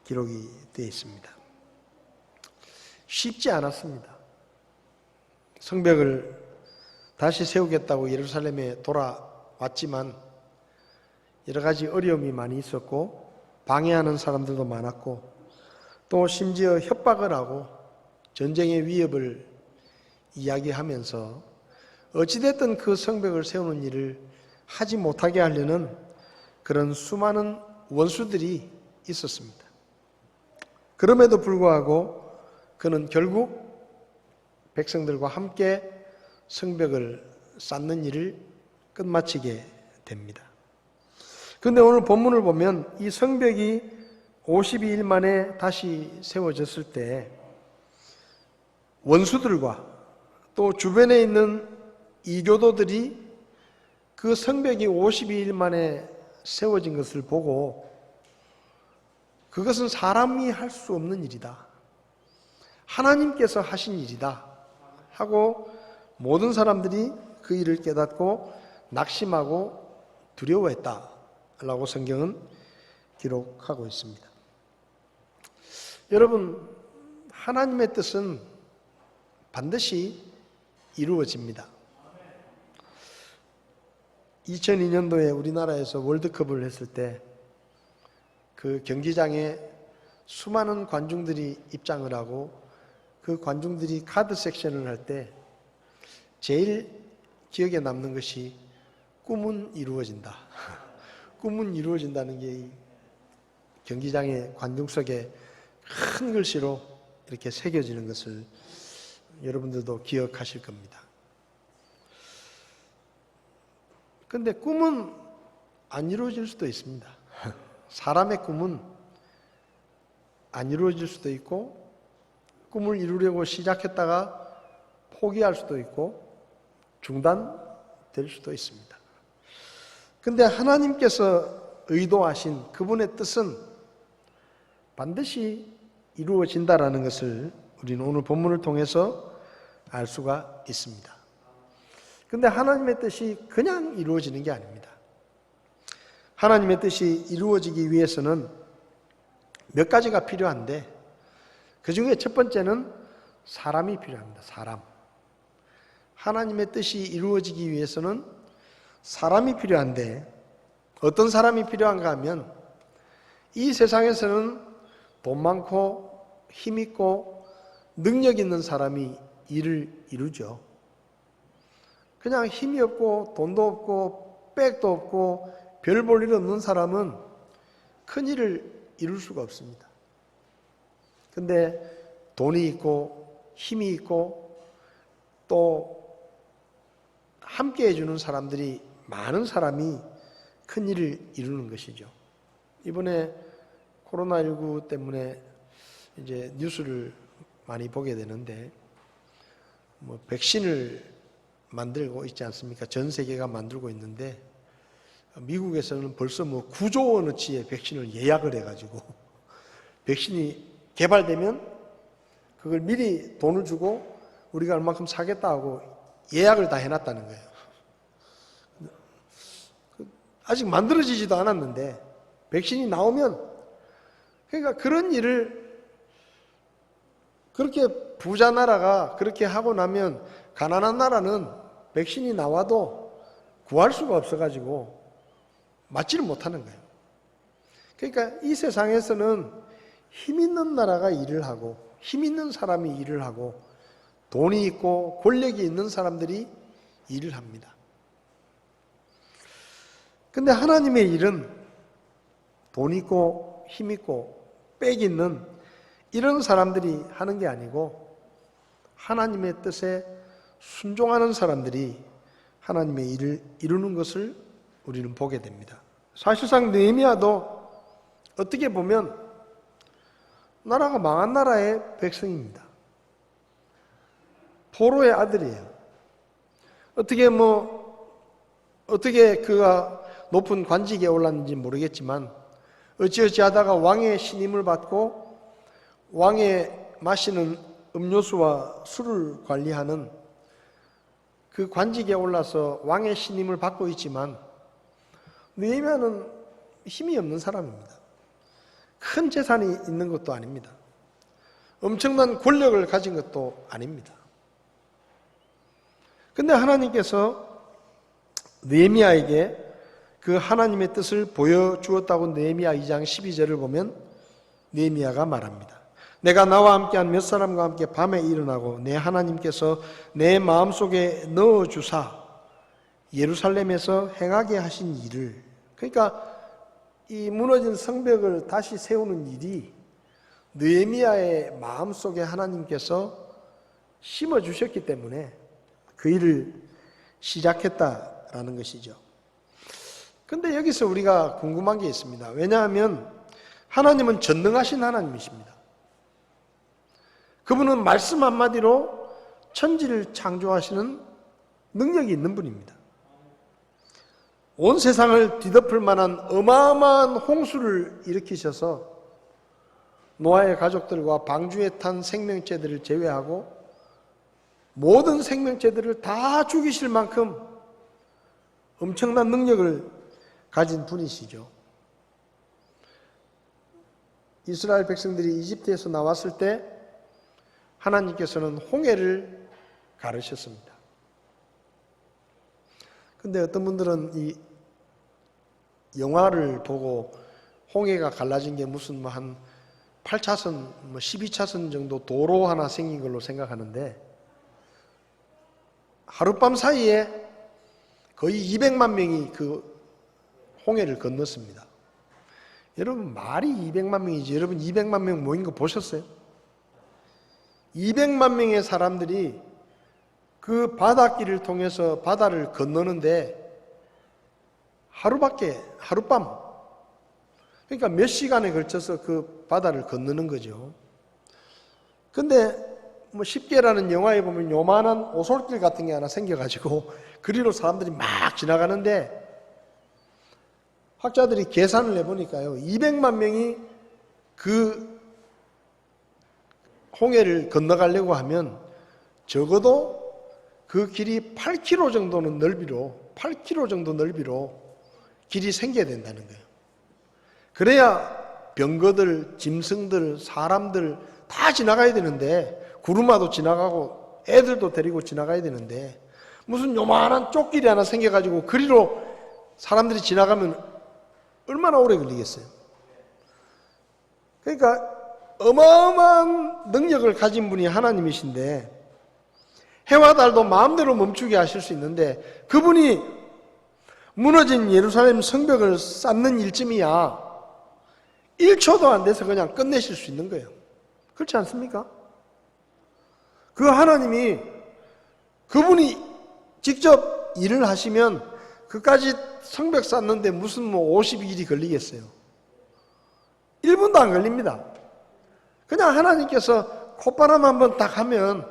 기록이 되어 있습니다. 쉽지 않았습니다. 성벽을 다시 세우겠다고 예루살렘에 돌아왔지만 여러 가지 어려움이 많이 있었고 방해하는 사람들도 많았고 또 심지어 협박을 하고 전쟁의 위협을 이야기하면서 어찌됐든 그 성벽을 세우는 일을 하지 못하게 하려는 그런 수많은 원수들이 있었습니다. 그럼에도 불구하고 그는 결국 백성들과 함께 성벽을 쌓는 일을 끝마치게 됩니다. 그런데 오늘 본문을 보면 이 성벽이 52일 만에 다시 세워졌을 때 원수들과 또 주변에 있는 이교도들이 그 성벽이 52일 만에 세워진 것을 보고 그것은 사람이 할 수 없는 일이다. 하나님께서 하신 일이다. 하고 모든 사람들이 그 일을 깨닫고 낙심하고 두려워했다. 라고 성경은 기록하고 있습니다. 여러분, 하나님의 뜻은 반드시 이루어집니다. 2002년도에 우리나라에서 월드컵을 했을 때 그 경기장에 수많은 관중들이 입장을 하고 그 관중들이 카드 섹션을 할 때 제일 기억에 남는 것이 꿈은 이루어진다. 꿈은 이루어진다는 게 경기장의 관중석에 큰 글씨로 이렇게 새겨지는 것을 여러분들도 기억하실 겁니다. 그런데 꿈은 안 이루어질 수도 있습니다. 사람의 꿈은 안 이루어질 수도 있고 꿈을 이루려고 시작했다가 포기할 수도 있고 중단될 수도 있습니다. 그런데 하나님께서 의도하신 그분의 뜻은 반드시 이루어진다라는 것을 우리는 오늘 본문을 통해서 알 수가 있습니다. 그런데 하나님의 뜻이 그냥 이루어지는 게 아닙니다. 하나님의 뜻이 이루어지기 위해서는 몇 가지가 필요한데 그 중에 첫 번째는 사람이 필요합니다. 사람. 하나님의 뜻이 이루어지기 위해서는 사람이 필요한데 어떤 사람이 필요한가 하면 이 세상에서는 돈 많고 힘 있고 능력 있는 사람이 일을 이루죠. 그냥 힘이 없고 돈도 없고 백도 없고 별 볼 일 없는 사람은 큰 일을 이룰 수가 없습니다. 근데 돈이 있고 힘이 있고 또 함께 해주는 사람들이 많은 사람이 큰 일을 이루는 것이죠. 이번에 코로나19 때문에 이제 뉴스를 많이 보게 되는데 백신을 만들고 있지 않습니까? 전 세계가 만들고 있는데 미국에서는 벌써 9조 원어치의 백신을 예약을 해가지고 백신이 개발되면 그걸 미리 돈을 주고 우리가 얼마큼 사겠다 하고 예약을 다 해놨다는 거예요. 아직 만들어지지도 않았는데 백신이 나오면 그러니까 그런 일을 그렇게 부자 나라가 그렇게 하고 나면 가난한 나라는 백신이 나와도 구할 수가 없어가지고 맞지를 못하는 거예요. 그러니까 이 세상에서는 힘 있는 나라가 일을 하고 힘 있는 사람이 일을 하고 돈이 있고 권력이 있는 사람들이 일을 합니다. 근데 하나님의 일은 돈 있고 힘 있고 빽 있는 이런 사람들이 하는 게 아니고 하나님의 뜻에 순종하는 사람들이 하나님의 일을 이루는 것을 우리는 보게 됩니다. 사실상 느헤미야도 어떻게 보면 나라가 망한 나라의 백성입니다. 포로의 아들이에요. 어떻게 그가 높은 관직에 올랐는지 모르겠지만 어찌어찌 하다가 왕의 신임을 받고 왕의 마시는 음료수와 술을 관리하는 그 관직에 올라서 왕의 신임을 받고 있지만 느헤미야는 힘이 없는 사람입니다. 큰 재산이 있는 것도 아닙니다. 엄청난 권력을 가진 것도 아닙니다. 근데 하나님께서 느헤미야에게 그 하나님의 뜻을 보여주었다고 느헤미야 2장 12절을 보면 느헤미야가 말합니다. 내가 나와 함께한 몇 사람과 함께 밤에 일어나고 내 하나님께서 내 마음속에 넣어주사 예루살렘에서 행하게 하신 일을, 그러니까 이 무너진 성벽을 다시 세우는 일이 느헤미야의 마음속에 하나님께서 심어주셨기 때문에 그 일을 시작했다라는 것이죠. 근데 여기서 우리가 궁금한 게 있습니다. 왜냐하면 하나님은 전능하신 하나님이십니다. 그분은 말씀 한마디로 천지를 창조하시는 능력이 있는 분입니다. 온 세상을 뒤덮을 만한 어마어마한 홍수를 일으키셔서 노아의 가족들과 방주에 탄 생명체들을 제외하고 모든 생명체들을 다 죽이실 만큼 엄청난 능력을 가진 분이시죠. 이스라엘 백성들이 이집트에서 나왔을 때 하나님께서는 홍해를 가르셨습니다. 근데 어떤 분들은 이 영화를 보고 홍해가 갈라진 게 무슨 한 8차선, 12차선 정도 도로 하나 생긴 걸로 생각하는데 하룻밤 사이에 거의 200만 명이 그 홍해를 건넜습니다. 여러분 말이 200만 명이지 여러분 200만 명 모인 거 보셨어요? 200만 명의 사람들이 그 바닷길을 통해서 바다를 건너는데 하룻밤 그러니까 몇 시간에 걸쳐서 그 바다를 건너는 거죠. 근데 십계라는 영화에 보면 요만한 오솔길 같은 게 하나 생겨가지고 그리로 사람들이 막 지나가는데 학자들이 계산을 해보니까요 200만 명이 그 홍해를 건너가려고 하면 적어도 그 길이 8km 정도는 넓이로 8km 정도 넓이로 길이 생겨야 된다는 거예요. 그래야 병거들, 짐승들, 사람들 다 지나가야 되는데, 구루마도 지나가고 애들도 데리고 지나가야 되는데, 무슨 요만한 쪽길이 하나 생겨가지고 그리로 사람들이 지나가면 얼마나 오래 걸리겠어요? 그러니까 어마어마한 능력을 가진 분이 하나님이신데, 해와 달도 마음대로 멈추게 하실 수 있는데, 그분이 무너진 예루살렘 성벽을 쌓는 일쯤이야 1초도 안 돼서 그냥 끝내실 수 있는 거예요. 그렇지 않습니까? 그 하나님이, 그분이 직접 일을 하시면 그까지 성벽 쌓는데 무슨 52일이 걸리겠어요? 1분도 안 걸립니다. 그냥 하나님께서 콧바람 한번 딱 하면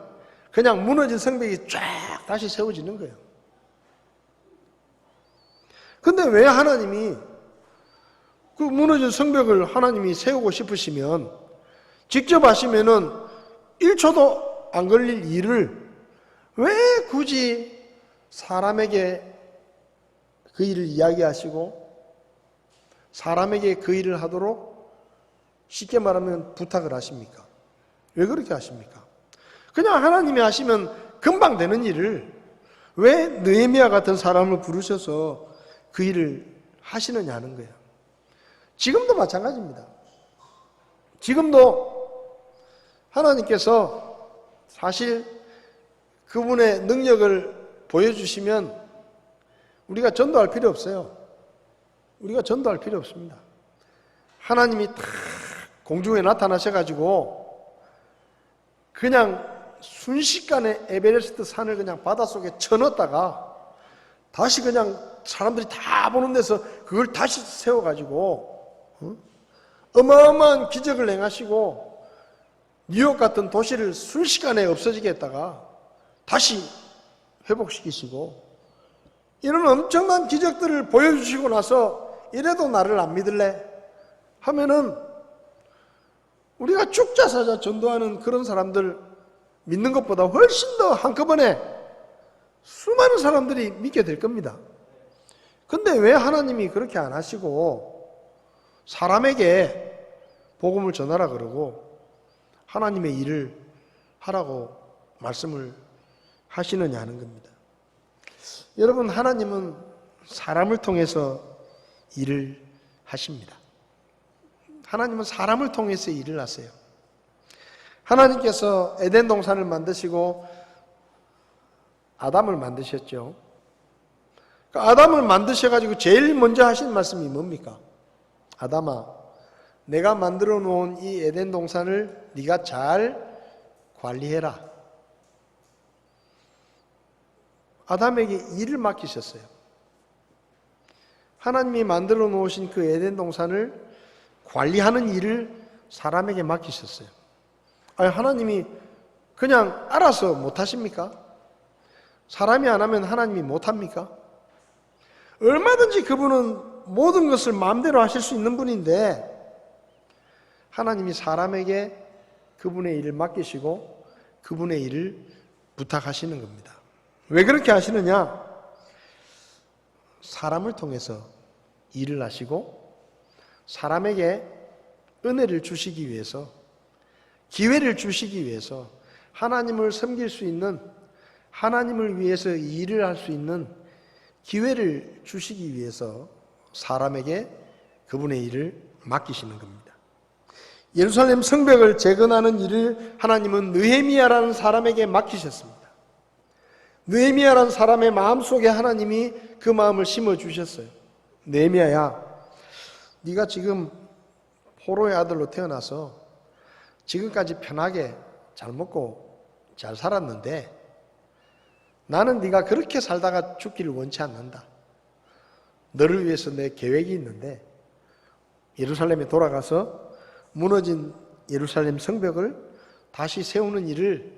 그냥 무너진 성벽이 쫙 다시 세워지는 거예요. 근데 왜 하나님이 그 무너진 성벽을 하나님이 세우고 싶으시면 직접 하시면은 1초도 안 걸릴 일을 왜 굳이 사람에게 그 일을 이야기하시고 사람에게 그 일을 하도록 쉽게 말하면 부탁을 하십니까? 왜 그렇게 하십니까? 그냥 하나님이 하시면 금방 되는 일을 왜 느헤미야 같은 사람을 부르셔서 그 일을 하시느냐 하는 거예요. 지금도 마찬가지입니다. 지금도 하나님께서 사실 그분의 능력을 보여주시면 우리가 전도할 필요 없어요. 우리가 전도할 필요 없습니다. 하나님이 다 공중에 나타나셔가지고 그냥 순식간에 에베레스트 산을 그냥 바닷속에 쳐넣었다가 다시 그냥 사람들이 다 보는 데서 그걸 다시 세워가지고 어마어마한 기적을 행하시고 뉴욕 같은 도시를 순식간에 없어지게 했다가 다시 회복시키시고 이런 엄청난 기적들을 보여주시고 나서 이래도 나를 안 믿을래? 하면은 우리가 죽자사자 전도하는 그런 사람들 믿는 것보다 훨씬 더 한꺼번에 수많은 사람들이 믿게 될 겁니다. 근데 왜 하나님이 그렇게 안 하시고 사람에게 복음을 전하라 그러고 하나님의 일을 하라고 말씀을 하시느냐 하는 겁니다. 여러분, 하나님은 사람을 통해서 일을 하십니다. 하나님은 사람을 통해서 일을 하세요. 하나님께서 에덴 동산을 만드시고 아담을 만드셨죠. 아담을 만드셔가지고 제일 먼저 하신 말씀이 뭡니까? 아담아, 내가 만들어 놓은 이 에덴 동산을 네가 잘 관리해라. 아담에게 일을 맡기셨어요. 하나님이 만들어 놓으신 그 에덴 동산을 관리하는 일을 사람에게 맡기셨어요. 아니, 하나님이 그냥 알아서 못하십니까? 사람이 안 하면 하나님이 못합니까? 얼마든지 그분은 모든 것을 마음대로 하실 수 있는 분인데 하나님이 사람에게 그분의 일을 맡기시고 그분의 일을 부탁하시는 겁니다. 왜 그렇게 하시느냐? 사람을 통해서 일을 하시고 사람에게 은혜를 주시기 위해서, 기회를 주시기 위해서, 하나님을 섬길 수 있는, 하나님을 위해서 일을 할 수 있는 기회를 주시기 위해서 사람에게 그분의 일을 맡기시는 겁니다. 예루살렘 성벽을 재건하는 일을 하나님은 느헤미야라는 사람에게 맡기셨습니다. 느헤미야라는 사람의 마음속에 하나님이 그 마음을 심어주셨어요. 느헤미야야, 네가 지금 포로의 아들로 태어나서 지금까지 편하게 잘 먹고 잘 살았는데 나는 네가 그렇게 살다가 죽기를 원치 않는다. 너를 위해서 내 계획이 있는데 예루살렘에 돌아가서 무너진 예루살렘 성벽을 다시 세우는 일을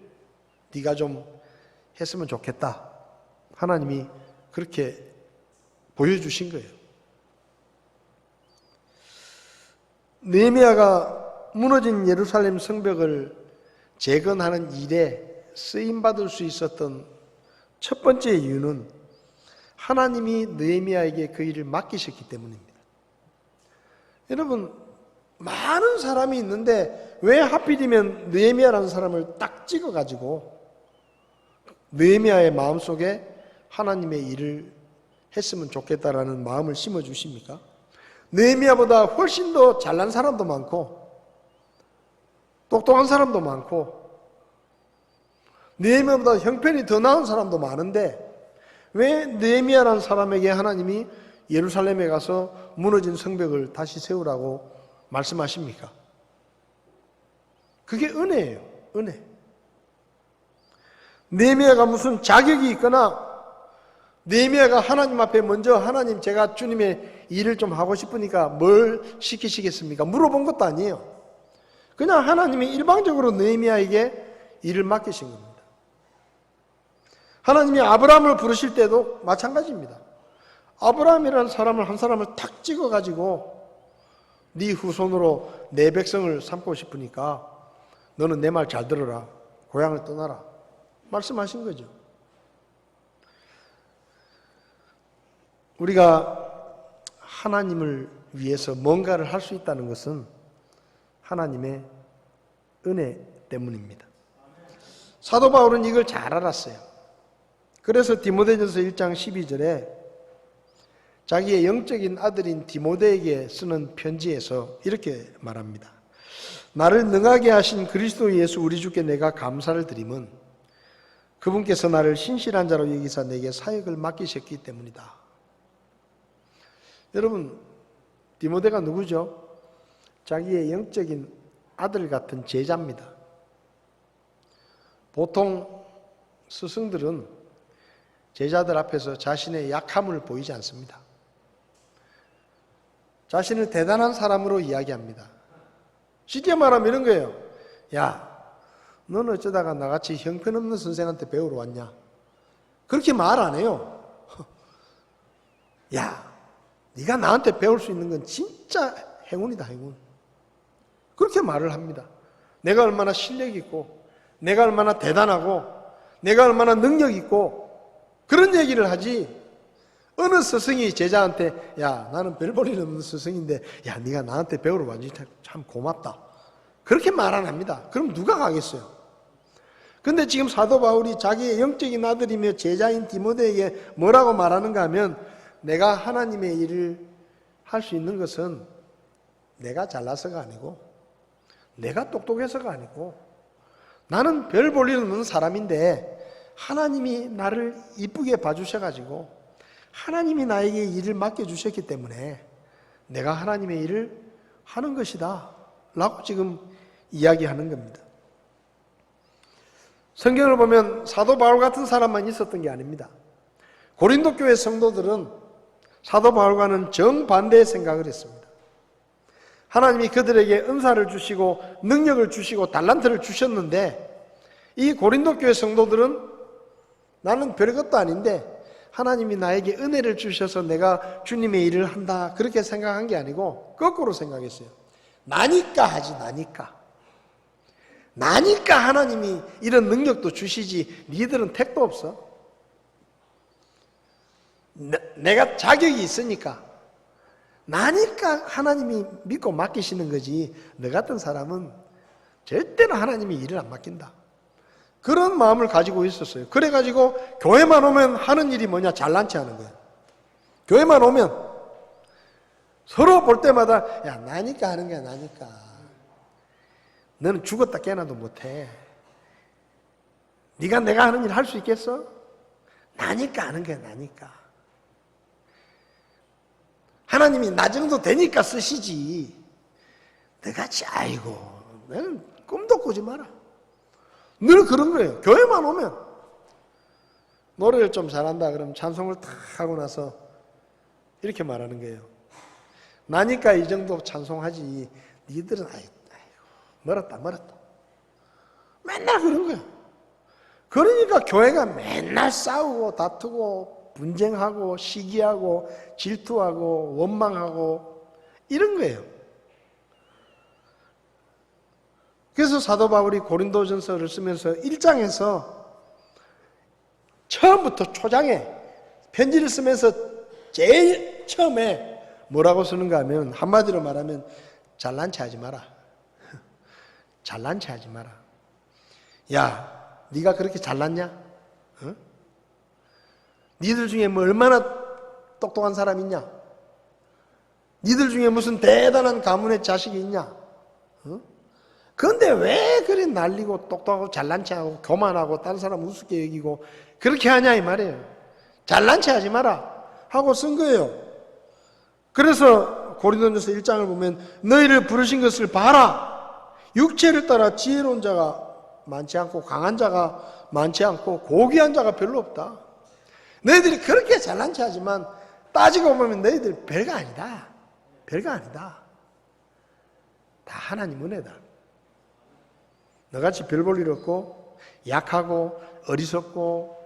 네가 좀 했으면 좋겠다. 하나님이 그렇게 보여주신 거예요. 느헤미야가 무너진 예루살렘 성벽을 재건하는 일에 쓰임받을 수 있었던 첫 번째 이유는 하나님이 느헤미야에게 그 일을 맡기셨기 때문입니다. 여러분, 많은 사람이 있는데 왜 하필이면 느헤미야라는 사람을 딱 찍어가지고 느헤미야의 마음속에 하나님의 일을 했으면 좋겠다라는 마음을 심어주십니까? 느헤미야보다 훨씬 더 잘난 사람도 많고 똑똑한 사람도 많고 느헤미야보다 형편이 더 나은 사람도 많은데 왜 느헤미야라는 사람에게 하나님이 예루살렘에 가서 무너진 성벽을 다시 세우라고 말씀하십니까? 그게 은혜예요. 은혜. 느헤미야가 무슨 자격이 있거나 느헤미야가 하나님 앞에 먼저 하나님 제가 주님의 일을 좀 하고 싶으니까 뭘 시키시겠습니까? 물어본 것도 아니에요. 그냥 하나님이 일방적으로 느헤미야에게 일을 맡기신 겁니다. 하나님이 아브라함을 부르실 때도 마찬가지입니다. 아브라함이라는 사람을 한 사람을 탁 찍어가지고 네 후손으로 내 백성을 삼고 싶으니까 너는 내 말 잘 들어라. 고향을 떠나라. 말씀하신 거죠. 우리가 하나님을 위해서 뭔가를 할 수 있다는 것은 하나님의 은혜 때문입니다. 사도 바울은 이걸 잘 알았어요. 그래서 디모데전서 1장 12절에 자기의 영적인 아들인 디모데에게 쓰는 편지에서 이렇게 말합니다. 나를 능하게 하신 그리스도 예수 우리 주께 내가 감사를 드림은 그분께서 나를 신실한 자로 여기사 내게 사역을 맡기셨기 때문이다. 여러분, 디모데가 누구죠? 자기의 영적인 아들 같은 제자입니다. 보통 스승들은 제자들 앞에서 자신의 약함을 보이지 않습니다. 자신을 대단한 사람으로 이야기합니다. 쉽게 말하면 이런 거예요. 야, 너는 어쩌다가 나같이 형편없는 선생한테 배우러 왔냐? 그렇게 말 안 해요. 야, 네가 나한테 배울 수 있는 건 진짜 행운이다, 행운. 그렇게 말을 합니다. 내가 얼마나 실력 있고, 내가 얼마나 대단하고, 내가 얼마나 능력 있고, 그런 얘기를 하지. 어느 스승이 제자한테 야, 나는 별 볼 일 없는 스승인데 야, 네가 나한테 배우러 왔지 참 고맙다. 그렇게 말 안 합니다. 그럼 누가 가겠어요? 근데 지금 사도 바울이 자기의 영적인 아들이며 제자인 디모데에게 뭐라고 말하는가 하면 내가 하나님의 일을 할 수 있는 것은 내가 잘나서가 아니고 내가 똑똑해서가 아니고 나는 별 볼 일 없는 사람인데 하나님이 나를 이쁘게 봐주셔가지고 하나님이 나에게 일을 맡겨주셨기 때문에 내가 하나님의 일을 하는 것이다 라고 지금 이야기하는 겁니다. 성경을 보면 사도 바울 같은 사람만 있었던 게 아닙니다. 고린도 교회 성도들은 사도 바울과는 정반대의 생각을 했습니다. 하나님이 그들에게 은사를 주시고 능력을 주시고 달란트를 주셨는데 이 고린도 교회 성도들은 나는 별것도 아닌데 하나님이 나에게 은혜를 주셔서 내가 주님의 일을 한다 그렇게 생각한 게 아니고 거꾸로 생각했어요. 나니까 하지, 나니까 하나님이 이런 능력도 주시지 니들은 택도 없어. 내가 자격이 있으니까 나니까 하나님이 믿고 맡기시는 거지 너 같은 사람은 절대로 하나님이 일을 안 맡긴다. 그런 마음을 가지고 있었어요. 그래가지고 교회만 오면 하는 일이 뭐냐? 잘난 체 하는 거예요. 교회만 오면 서로 볼 때마다 야, 나니까 하는 거야, 나니까. 너는 죽었다 깨어나도 못해. 네가 내가 하는 일 할 수 있겠어? 나니까 하는 거야, 나니까. 하나님이 나 정도 되니까 쓰시지. 너같이 아이고 너는 꿈도 꾸지 마라. 늘 그런 거예요. 교회만 오면 노래를 좀 잘한다 그러면 찬송을 탁 하고 나서 이렇게 말하는 거예요. 나니까 이 정도 찬송하지 니들은 아이고 멀었다. 맨날 그런 거예요. 그러니까 교회가 맨날 싸우고 다투고 분쟁하고 시기하고 질투하고 원망하고 이런 거예요. 그래서 사도 바울이 고린도전서를 쓰면서 1장에서 처음부터 초장에 편지를 쓰면서 제일 처음에 뭐라고 쓰는가 하면 한마디로 말하면 잘난 체 하지 마라. 잘난 체 하지 마라. 야, 네가 그렇게 잘났냐? 어? 니들 중에 뭐 얼마나 똑똑한 사람 있냐? 니들 중에 무슨 대단한 가문의 자식이 있냐? 어? 그런데 왜 그래 날리고 똑똑하고 잘난 체하고 교만하고 다른 사람 우습게 여기고 그렇게 하냐 이 말이에요. 잘난 체 하지 마라 하고 쓴 거예요. 그래서 고린도전서 1장을 보면 너희를 부르신 것을 봐라. 육체를 따라 지혜로운 자가 많지 않고 강한 자가 많지 않고 고귀한 자가 별로 없다. 너희들이 그렇게 잘난 체 하지만 따지고 보면 너희들 별거 아니다. 별거 아니다. 다 하나님 은혜다. 너같이 별 볼 일 없고 약하고 어리석고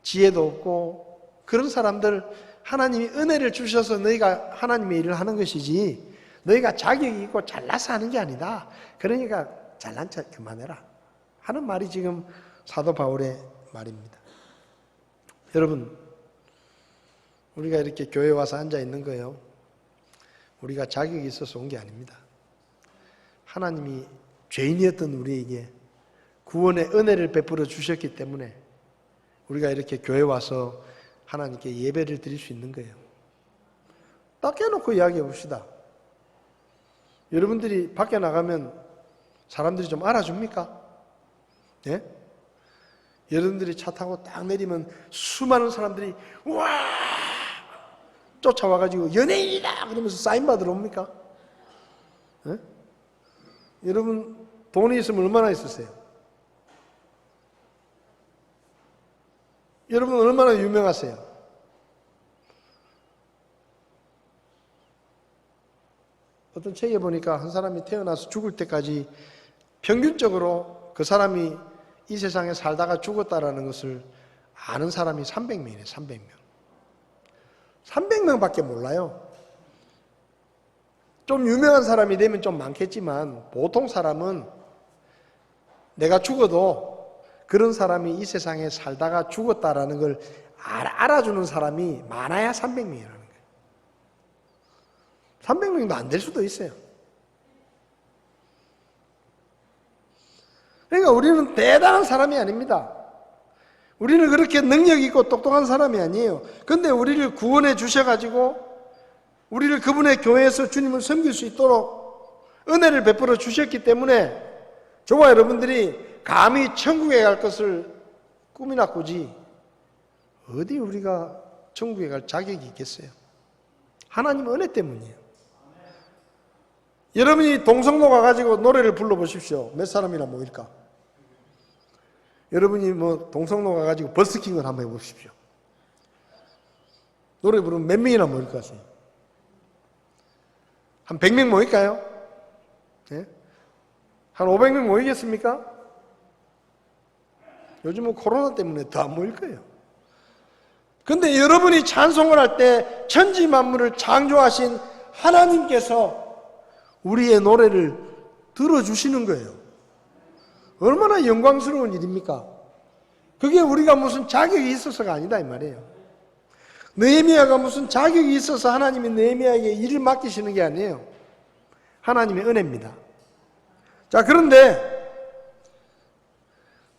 지혜도 없고 그런 사람들 하나님이 은혜를 주셔서 너희가 하나님의 일을 하는 것이지 너희가 자격이 있고 잘나서 하는 게 아니다. 그러니까 잘난 척 그만해라 하는 말이 지금 사도 바울의 말입니다. 여러분, 우리가 이렇게 교회에 와서 앉아 있는 거예요. 우리가 자격이 있어서 온 게 아닙니다. 하나님이 죄인이었던 우리에게 구원의 은혜를 베풀어 주셨기 때문에 우리가 이렇게 교회에 와서 하나님께 예배를 드릴 수 있는 거예요. 딱 깨놓고 이야기해 봅시다. 여러분들이 밖에 나가면 사람들이 좀 알아줍니까? 예? 여러분들이 차 타고 딱 내리면 수많은 사람들이 와 쫓아와가지고 연예인이다 그러면서 사인 받으러 옵니까? 예? 여러분 돈이 있으면 얼마나 있으세요? 여러분 얼마나 유명하세요? 어떤 책에 보니까 한 사람이 태어나서 죽을 때까지 평균적으로 그 사람이 이 세상에 살다가 죽었다라는 것을 아는 사람이 300명이네, 300명. 300명밖에 몰라요. 좀 유명한 사람이 되면 좀 많겠지만 보통 사람은 내가 죽어도 그런 사람이 이 세상에 살다가 죽었다라는 걸 알아주는 사람이 많아야 300명이라는 거예요. 300명도 안 될 수도 있어요. 그러니까 우리는 대단한 사람이 아닙니다. 우리는 그렇게 능력 있고 똑똑한 사람이 아니에요. 그런데 우리를 구원해 주셔가지고 우리를 그분의 교회에서 주님을 섬길 수 있도록 은혜를 베풀어 주셨기 때문에 저와 여러분들이 감히 천국에 갈 것을 꿈이나 꾸지 어디 우리가 천국에 갈 자격이 있겠어요? 하나님 은혜 때문이에요. 여러분이 동성로 가가지고 노래를 불러보십시오. 몇 사람이나 모일까? 여러분이 뭐 동성로 가가지고 버스킹을 한번 해보십시오. 노래 부르면 몇 명이나 모일 것 같아요? 한 100명 모일까요? 네? 한 500명 모이겠습니까? 요즘은 코로나 때문에 더 안 모일 거예요. 근데 여러분이 찬송을 할 때 천지 만물을 창조하신 하나님께서 우리의 노래를 들어주시는 거예요. 얼마나 영광스러운 일입니까? 그게 우리가 무슨 자격이 있어서가 아니다 이 말이에요. 느헤미야가 무슨 자격이 있어서 하나님이 느헤미야에게 일을 맡기시는 게 아니에요. 하나님의 은혜입니다. 자, 그런데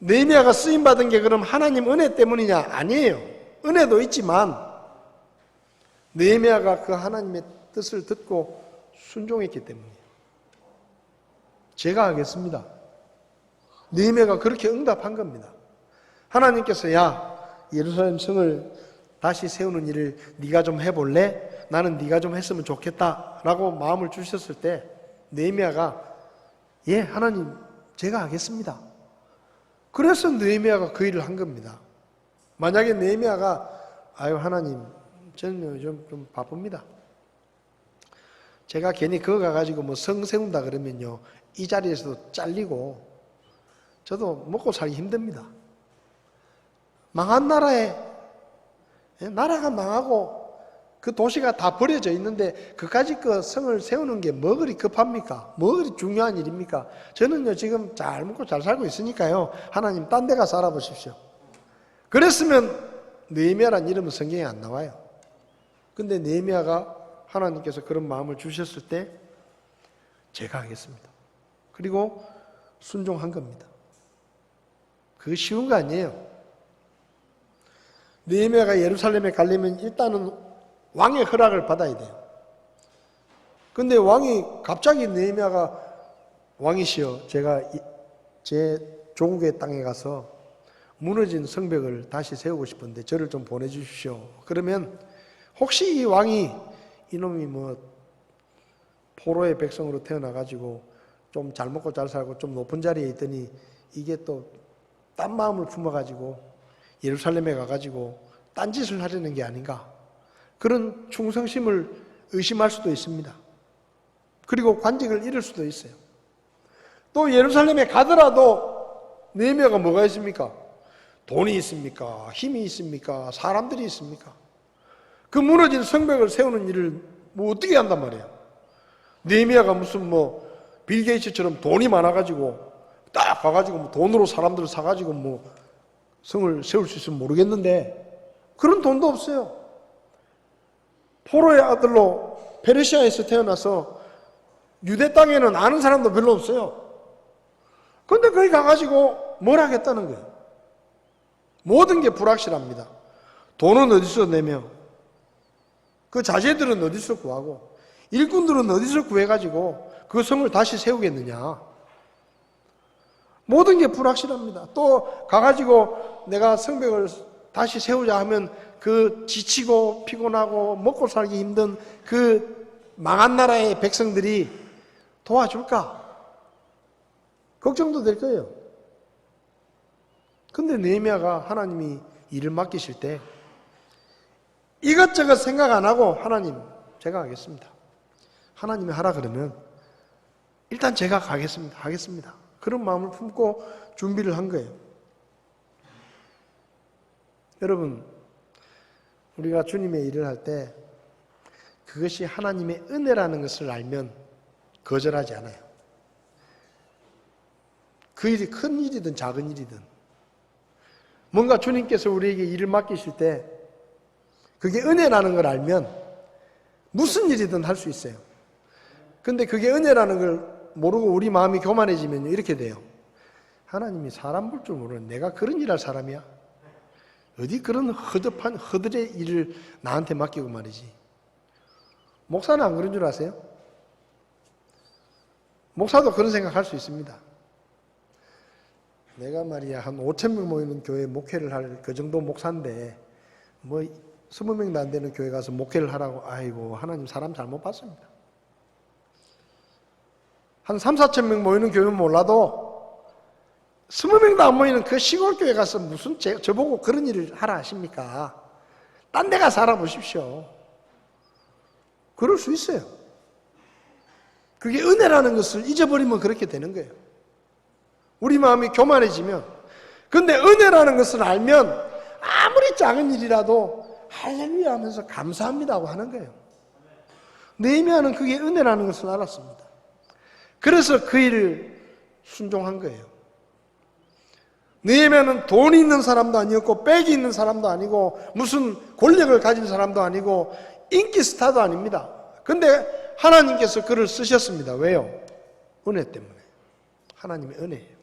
느헤미야가 쓰임받은 게 그럼 하나님 은혜 때문이냐? 아니에요. 은혜도 있지만 느헤미야가 그 하나님의 뜻을 듣고 순종했기 때문이에요. 제가 하겠습니다. 느헤미야가 그렇게 응답한 겁니다. 하나님께서 야, 예루살렘 성을 다시 세우는 일을 네가 좀 해볼래? 나는 네가 좀 했으면 좋겠다라고 마음을 주셨을 때 느헤미야가 예, 하나님 제가 하겠습니다. 그래서 느헤미야가 그 일을 한 겁니다. 만약에 느헤미야가 아유 하나님 저는 요즘 좀 바쁩니다. 제가 괜히 그거 가가지고 뭐 성 세운다 그러면요 이 자리에서도 잘리고 저도 먹고 살기 힘듭니다. 망한 나라에 나라가 망하고 그 도시가 다 버려져 있는데 그까짓 그 성을 세우는 게 뭐 그리 급합니까? 뭐 그리 중요한 일입니까? 저는요 지금 잘 먹고 잘 살고 있으니까요 하나님 딴 데 가서 알아보십시오. 그랬으면 느헤미야란 이름은 성경에 안 나와요. 근데 느헤미야가 하나님께서 그런 마음을 주셨을 때 제가 하겠습니다. 그리고 순종한 겁니다. 그거 쉬운 거 아니에요. 느헤미야가 예루살렘에 가려면 일단은 왕의 허락을 받아야 돼요. 근데 왕이 갑자기 느헤미야가 왕이시여, 제가 제 조국의 땅에 가서 무너진 성벽을 다시 세우고 싶은데 저를 좀 보내주십시오. 그러면 혹시 이 왕이 이놈이 뭐 포로의 백성으로 태어나가지고 좀 잘 먹고 잘 살고 좀 높은 자리에 있더니 이게 또 딴 마음을 품어가지고 예루살렘에 가가지고 딴짓을 하려는 게 아닌가, 그런 충성심을 의심할 수도 있습니다. 그리고 관직을 잃을 수도 있어요. 또 예루살렘에 가더라도 느헤미야가 뭐가 있습니까? 돈이 있습니까? 힘이 있습니까? 사람들이 있습니까? 그 무너진 성벽을 세우는 일을 뭐 어떻게 한단 말이에요? 느헤미야가 무슨 뭐 빌 게이츠처럼 돈이 많아가지고 딱 가가지고 뭐 돈으로 사람들을 사가지고 뭐 성을 세울 수 있으면 모르겠는데 그런 돈도 없어요. 포로의 아들로 페르시아에서 태어나서 유대 땅에는 아는 사람도 별로 없어요. 근데 거기 가가지고 뭘 하겠다는 거예요? 모든 게 불확실합니다. 돈은 어디서 내며, 그 자재들은 어디서 구하고, 일꾼들은 어디서 구해가지고 그 성을 다시 세우겠느냐. 모든 게 불확실합니다. 또 가가지고 내가 성벽을 다시 세우자 하면 그 지치고 피곤하고 먹고 살기 힘든 그 망한 나라의 백성들이 도와줄까? 걱정도 될 거예요. 근데 느헤미야가 하나님이 일을 맡기실 때 이것저것 생각 안 하고 하나님, 제가 하겠습니다. 하나님이 하라 그러면 일단 제가 가겠습니다. 하겠습니다. 그런 마음을 품고 준비를 한 거예요. 여러분, 우리가 주님의 일을 할 때 그것이 하나님의 은혜라는 것을 알면 거절하지 않아요. 그 일이 큰 일이든 작은 일이든 뭔가 주님께서 우리에게 일을 맡기실 때 그게 은혜라는 걸 알면 무슨 일이든 할 수 있어요. 근데 그게 은혜라는 걸 모르고 우리 마음이 교만해지면 이렇게 돼요. 하나님이 사람 볼 줄 모르는 내가 그런 일할 사람이야? 어디 그런 허접한 허들의 일을 나한테 맡기고 말이지. 목사는 안 그런 줄 아세요? 목사도 그런 생각할 수 있습니다. 내가 말이야 한 5,000명 모이는 교회에 목회를 할 그 정도 목사인데 뭐 20명도 안 되는 교회 가서 목회를 하라고. 아이고, 하나님 사람 잘못 봤습니다. 한 3,000~4,000명 모이는 교회는 몰라도 20명도 안 모이는 그 시골 교회 가서 무슨 저보고 그런 일을 하라 하십니까? 딴 데 가서 알아보십시오. 그럴 수 있어요. 그게 은혜라는 것을 잊어버리면 그렇게 되는 거예요. 우리 마음이 교만해지면. 근데 은혜라는 것을 알면 아무리 작은 일이라도 할렐루야 하면서 감사합니다 하고 하는 거예요. 느헤미야는 그게 은혜라는 것을 알았습니다. 그래서 그 일을 순종한 거예요. 느헤미야는 돈이 있는 사람도 아니었고 백이 있는 사람도 아니고 무슨 권력을 가진 사람도 아니고 인기 스타도 아닙니다. 근데 하나님께서 그를 쓰셨습니다. 왜요? 은혜 때문에. 하나님의 은혜예요.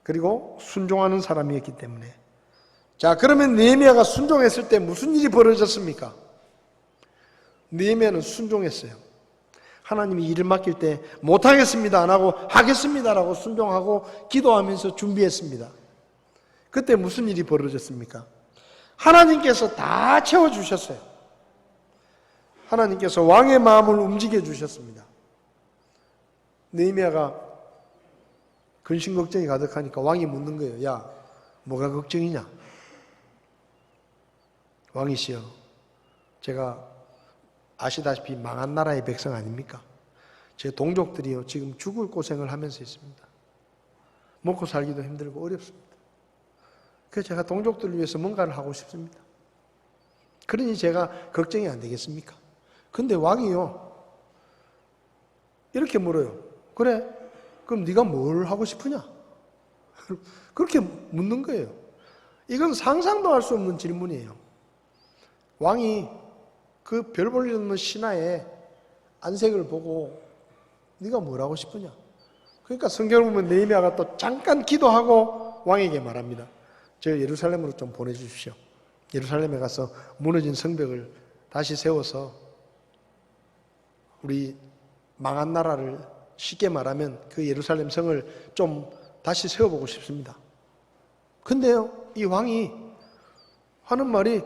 그리고 순종하는 사람이었기 때문에. 자, 그러면 느헤미야가 순종했을 때 무슨 일이 벌어졌습니까? 느헤미야는 순종했어요. 하나님이 일을 맡길 때 못하겠습니다 안 하고 하겠습니다라고 순종하고 기도하면서 준비했습니다. 그때 무슨 일이 벌어졌습니까? 하나님께서 다 채워주셨어요. 하나님께서 왕의 마음을 움직여 주셨습니다. 느헤미야가 근심 걱정이 가득하니까 왕이 묻는 거예요. 야, 뭐가 걱정이냐? 왕이시여, 제가 아시다시피 망한 나라의 백성 아닙니까? 제 동족들이요 지금 죽을 고생을 하면서 있습니다. 먹고 살기도 힘들고 어렵습니다. 그래서 제가 동족들을 위해서 뭔가를 하고 싶습니다. 그러니 제가 걱정이 안 되겠습니까? 근데 왕이요 이렇게 물어요. 그래, 그럼 네가 뭘 하고 싶으냐? 그렇게 묻는 거예요. 이건 상상도 할 수 없는 질문이에요. 왕이 그 별 볼 일 없는 신하의 안색을 보고 네가 뭘 하고 싶으냐? 그러니까 성경을 보면 느헤미야가 또 잠깐 기도하고 왕에게 말합니다. 저 예루살렘으로 좀 보내주십시오. 예루살렘에 가서 무너진 성벽을 다시 세워서 우리 망한 나라를 쉽게 말하면 그 예루살렘 성을 좀 다시 세워보고 싶습니다. 근데요, 이 왕이 하는 말이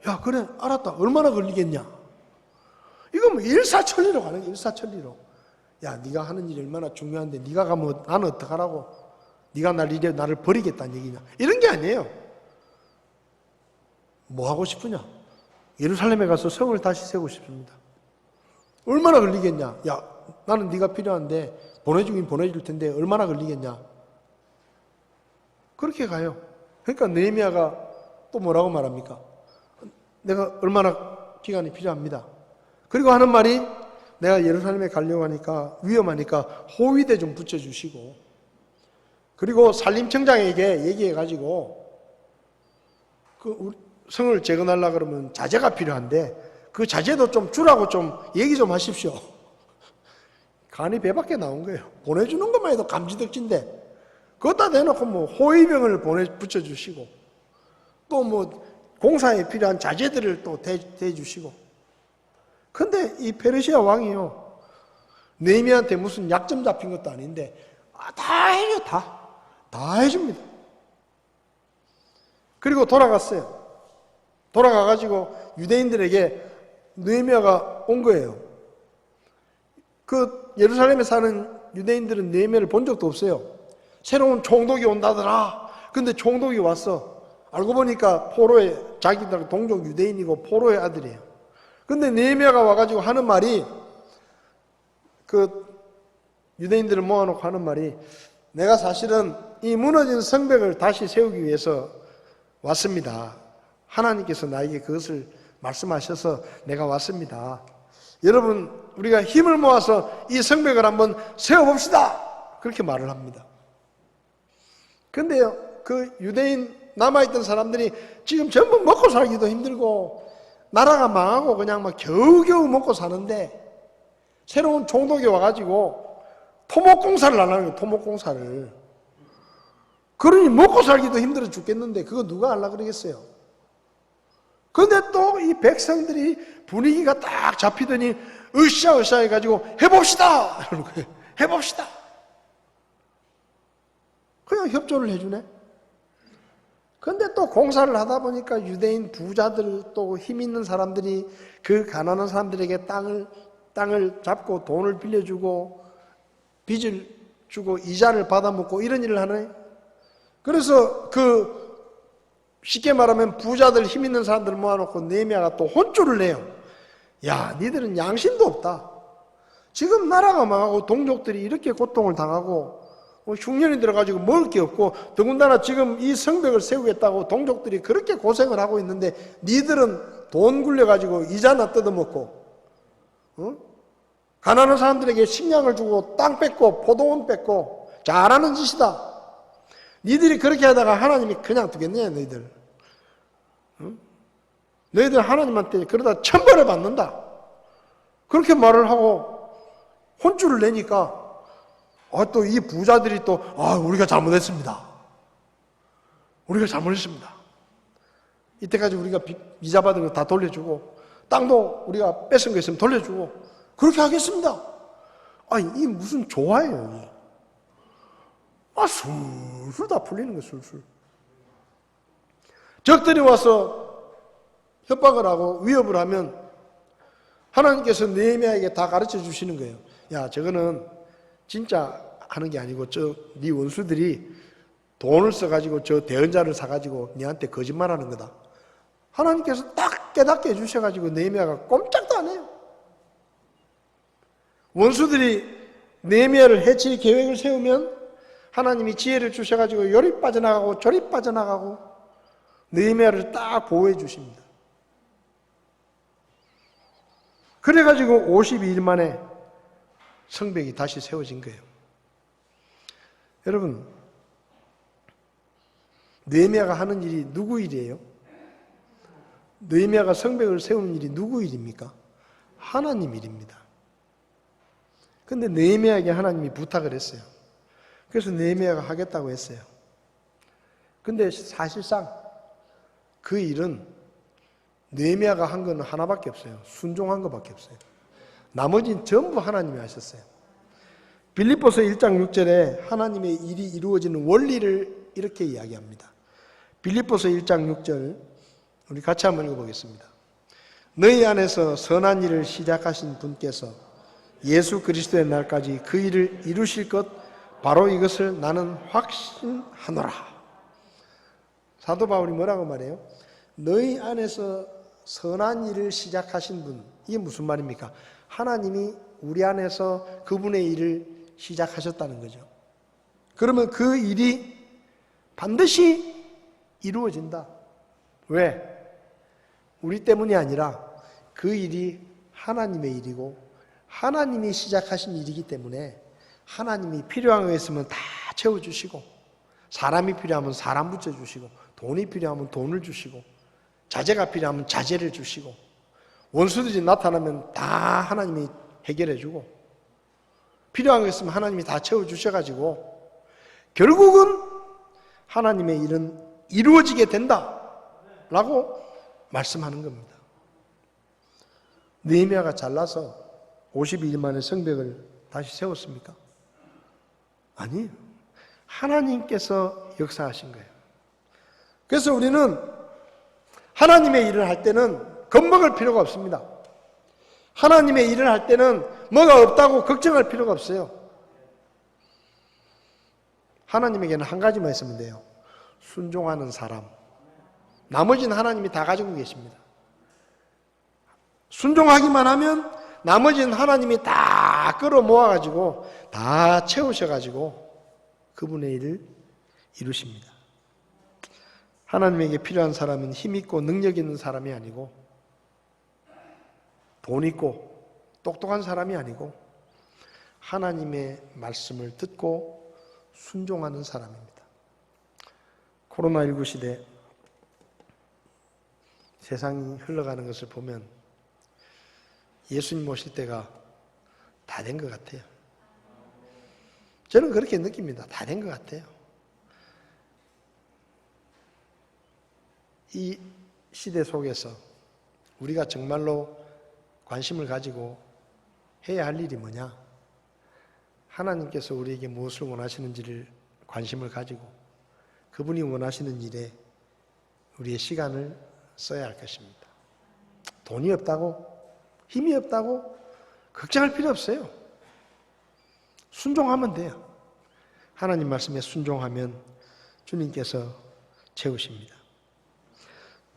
야 그래 알았다. 얼마나 걸리겠냐? 이거 뭐 일사천리로 가는 거야. 일사천리로. 야 네가 하는 일이 얼마나 중요한데 네가 가면 나는 어떡하라고? 네가 나를 버리겠다는 얘기냐? 이런 게 아니에요. 뭐 하고 싶으냐? 예루살렘에 가서 성을 다시 세우고 싶습니다. 얼마나 걸리겠냐? 야 나는 네가 필요한데 보내주긴 보내줄 텐데 얼마나 걸리겠냐? 그렇게 가요. 그러니까 느헤미야가 또 뭐라고 말합니까? 내가 얼마나 기간이 필요합니다. 그리고 하는 말이 내가 예루살렘에 가려고 하니까 위험하니까 호위대 좀 붙여주시고 그리고 산림청장에게 얘기해가지고 그 성을 재건하려고 그러면 자재가 필요한데 그 자재도 좀 주라고 좀 얘기 좀 하십시오. 간이 배밖에 나온 거예요. 보내주는 것만 해도 감지덕진데 그것다 대놓고 뭐 호위병을 붙여주시고 또 뭐 공사에 필요한 자재들을 또 대주시고 근데 이 페르시아 왕이요 느헤미야한테 무슨 약점 잡힌 것도 아닌데 다 해요. 다 해줍니다. 그리고 돌아갔어요. 돌아가가지고 유대인들에게 느헤미야가 온 거예요. 그 예루살렘에 사는 유대인들은 느헤미야를 본 적도 없어요. 새로운 총독이 온다더라. 근데 총독이 왔어. 알고 보니까 포로의 자기들 동족 유대인이고 포로의 아들이에요. 근데 느헤미야가 와가지고 하는 말이 그 유대인들을 모아놓고 하는 말이 내가 사실은 이 무너진 성벽을 다시 세우기 위해서 왔습니다. 하나님께서 나에게 그것을 말씀하셔서 내가 왔습니다. 여러분 우리가 힘을 모아서 이 성벽을 한번 세워봅시다. 그렇게 말을 합니다. 근데요 그 유대인 남아있던 사람들이 지금 전부 먹고 살기도 힘들고 나라가 망하고 그냥 막 겨우겨우 먹고 사는데 새로운 총독이 와가지고 토목공사를 하려는 거예요. 토목공사를. 그러니 먹고 살기도 힘들어 죽겠는데 그거 누가 하려고 그러겠어요. 근데 또 이 백성들이 분위기가 딱 잡히더니 으쌰으쌰 해가지고 해봅시다 이러는 거예요. 해봅시다. 그냥 협조를 해주네. 근데 또 공사를 하다 보니까 유대인 부자들 또 힘 있는 사람들이 그 가난한 사람들에게 땅을 잡고 돈을 빌려주고 빚을 주고 이자를 받아먹고 이런 일을 하네. 그래서 그 쉽게 말하면 부자들 힘 있는 사람들 모아놓고 느헤미야가 또 혼쭐을 내요. 야 니들은 양심도 없다. 지금 나라가 망하고 동족들이 이렇게 고통을 당하고 흉년이 들어가지고 먹을 게 없고 더군다나 지금 이 성벽을 세우겠다고 동족들이 그렇게 고생을 하고 있는데 니들은 돈 굴려가지고 이자나 뜯어먹고 가난한 사람들에게 식량을 주고 땅 뺏고 포도원 뺏고 잘하는 짓이다. 니들이 그렇게 하다가 하나님이 그냥 두겠냐 너희들. 너희들 하나님한테 그러다 천벌을 받는다. 그렇게 말을 하고 혼쭐을 내니까 또 이 부자들이 또 우리가 잘못했습니다. 우리가 잘못했습니다. 이때까지 우리가 이자 받은 거 다 돌려주고 땅도 우리가 뺏은 거 있으면 돌려주고 그렇게 하겠습니다. 이 무슨 조화예요. 술술 다 풀리는 거예요. 술술. 적들이 와서 협박을 하고 위협을 하면 하나님께서 느헤미야에게 다 가르쳐 주시는 거예요. 야 저거는 진짜 하는 게 아니고 네 원수들이 돈을 써가지고 저 대언자를 사가지고 네한테 거짓말하는 거다. 하나님께서 딱 깨닫게 해주셔가지고 느헤미야가 꼼짝도 안 해요. 원수들이 느헤미야를 해칠 계획을 세우면 하나님이 지혜를 주셔가지고 요리 빠져나가고 저리 빠져나가고 느헤미야를 딱 보호해 주십니다. 그래가지고 52일 만에 성벽이 다시 세워진 거예요. 여러분, 느헤미야가 하는 일이 누구 일이에요? 느헤미야가 성벽을 세우는 일이 누구 일입니까? 하나님 일입니다. 근데 느헤미야에게 하나님이 부탁을 했어요. 그래서 느헤미야가 하겠다고 했어요. 근데 사실상 그 일은 느헤미야가 한 건 하나밖에 없어요. 순종한 것밖에 없어요. 나머지는 전부 하나님이 하셨어요. 빌립보서 1장 6절에 하나님의 일이 이루어지는 원리를 이렇게 이야기합니다. 빌립보서 1장 6절 우리 같이 한번 읽어보겠습니다. 너희 안에서 선한 일을 시작하신 분께서 예수 그리스도의 날까지 그 일을 이루실 것 바로 이것을 나는 확신하노라. 사도 바울이 뭐라고 말해요? 너희 안에서 선한 일을 시작하신 분, 이게 무슨 말입니까? 하나님이 우리 안에서 그분의 일을 시작하셨다는 거죠. 그러면 그 일이 반드시 이루어진다. 왜? 우리 때문이 아니라 그 일이 하나님의 일이고 하나님이 시작하신 일이기 때문에 하나님이 필요한 거 있으면 다 채워주시고, 사람이 필요하면 사람 붙여주시고, 돈이 필요하면 돈을 주시고, 자재가 필요하면 자재를 주시고, 원수들이 나타나면 다 하나님이 해결해주고, 필요한 거 있으면 하나님이 다 채워주셔가지고 결국은 하나님의 일은 이루어지게 된다라고 말씀하는 겁니다. 느헤미야가 잘나서 52일 만에 성벽을 다시 세웠습니까? 아니에요. 하나님께서 역사하신 거예요. 그래서 우리는 하나님의 일을 할 때는 겁먹을 필요가 없습니다. 하나님의 일을 할 때는 뭐가 없다고 걱정할 필요가 없어요. 하나님에게는 한 가지만 있으면 돼요. 순종하는 사람. 나머지는 하나님이 다 가지고 계십니다. 순종하기만 하면 나머지는 하나님이 다 끌어모아가지고 다 채우셔가지고 그분의 일을 이루십니다. 하나님에게 필요한 사람은 힘 있고 능력 있는 사람이 아니고 돈 있고 똑똑한 사람이 아니고 하나님의 말씀을 듣고 순종하는 사람입니다. 코로나19 시대 세상이 흘러가는 것을 보면 예수님 오실 때가 다 된 것 같아요. 저는 그렇게 느낍니다. 다 된 것 같아요. 이 시대 속에서 우리가 정말로 관심을 가지고 해야 할 일이 뭐냐? 하나님께서 우리에게 무엇을 원하시는지를 관심을 가지고 그분이 원하시는 일에 우리의 시간을 써야 할 것입니다. 돈이 없다고, 힘이 없다고 걱정할 필요 없어요. 순종하면 돼요. 하나님 말씀에 순종하면 주님께서 채우십니다.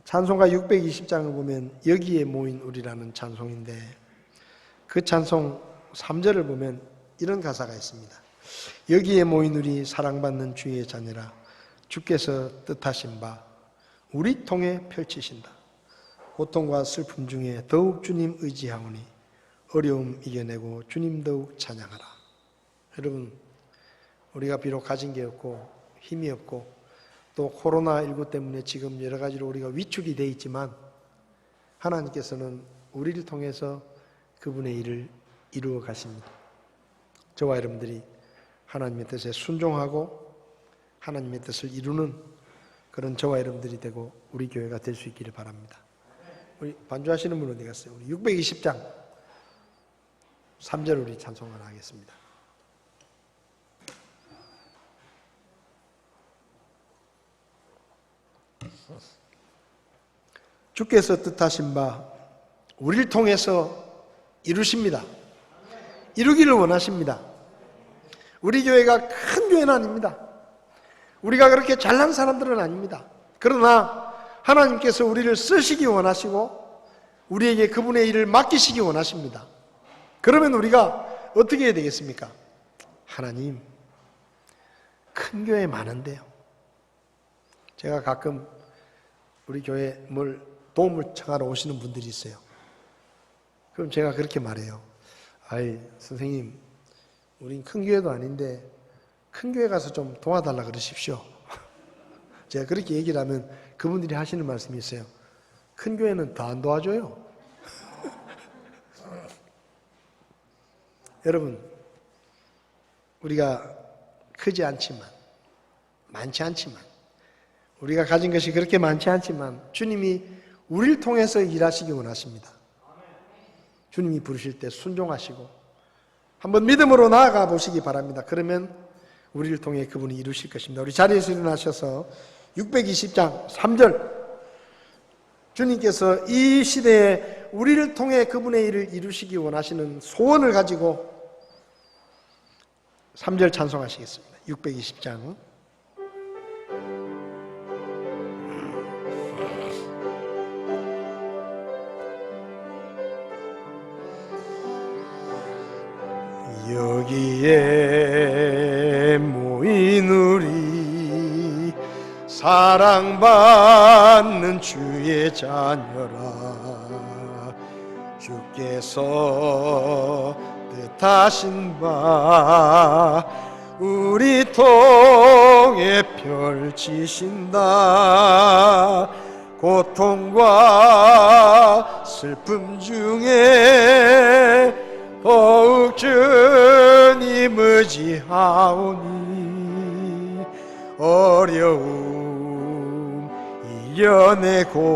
찬송가 620장을 보면 여기에 모인 우리라는 찬송인데 그 찬송 3절을 보면 이런 가사가 있습니다. 여기에 모인 우리 사랑받는 주의 자녀라 주께서 뜻하신 바 우리 통해 펼치신다. 고통과 슬픔 중에 더욱 주님 의지하오니 어려움 이겨내고 주님 더욱 찬양하라. 여러분, 우리가 비록 가진 게 없고 힘이 없고 또 코로나19 때문에 지금 여러 가지로 우리가 위축이 되어 있지만 하나님께서는 우리를 통해서 그분의 일을 이루어 가십니다. 저와 여러분들이 하나님의 뜻에 순종하고 하나님의 뜻을 이루는 그런 저와 여러분들이 되고 우리 교회가 될 수 있기를 바랍니다. 우리 반주하시는 분 어디 갔어요? 우리 620장 3절 우리 찬송을 하겠습니다. 주께서 뜻하신 바 우리를 통해서 이루십니다. 이루기를 원하십니다. 우리 교회가 큰 교회는 아닙니다. 우리가 그렇게 잘난 사람들은 아닙니다. 그러나 하나님께서 우리를 쓰시기 원하시고 우리에게 그분의 일을 맡기시기 원하십니다. 그러면 우리가 어떻게 해야 되겠습니까? 하나님, 큰 교회 많은데요. 제가 가끔 우리 교회에 뭘 도움을 청하러 오시는 분들이 있어요. 그럼 제가 그렇게 말해요. 아이, 선생님, 우린 큰 교회도 아닌데 큰 교회 가서 좀 도와달라 그러십시오. 제가 그렇게 얘기를 하면 그분들이 하시는 말씀이 있어요. 큰 교회는 더 안 도와줘요. 여러분, 우리가 크지 않지만, 많지 않지만, 우리가 가진 것이 그렇게 많지 않지만 주님이 우리를 통해서 일하시기 원하십니다. 주님이 부르실 때 순종하시고 한번 믿음으로 나아가 보시기 바랍니다. 그러면 우리를 통해 그분이 이루실 것입니다. 우리 자리에서 일어나셔서 620장 3절, 주님께서 이 시대에 우리를 통해 그분의 일을 이루시기 원하시는 소원을 가지고 3절 찬송하시겠습니다. 620장. 여기에 모인 우리 사랑받는 주의 자녀라, 주께서 뜻하신 바 우리 통해 펼치신다. 고통과 슬픔 중에 더욱 주님 의지하오니 어려움 이겨내고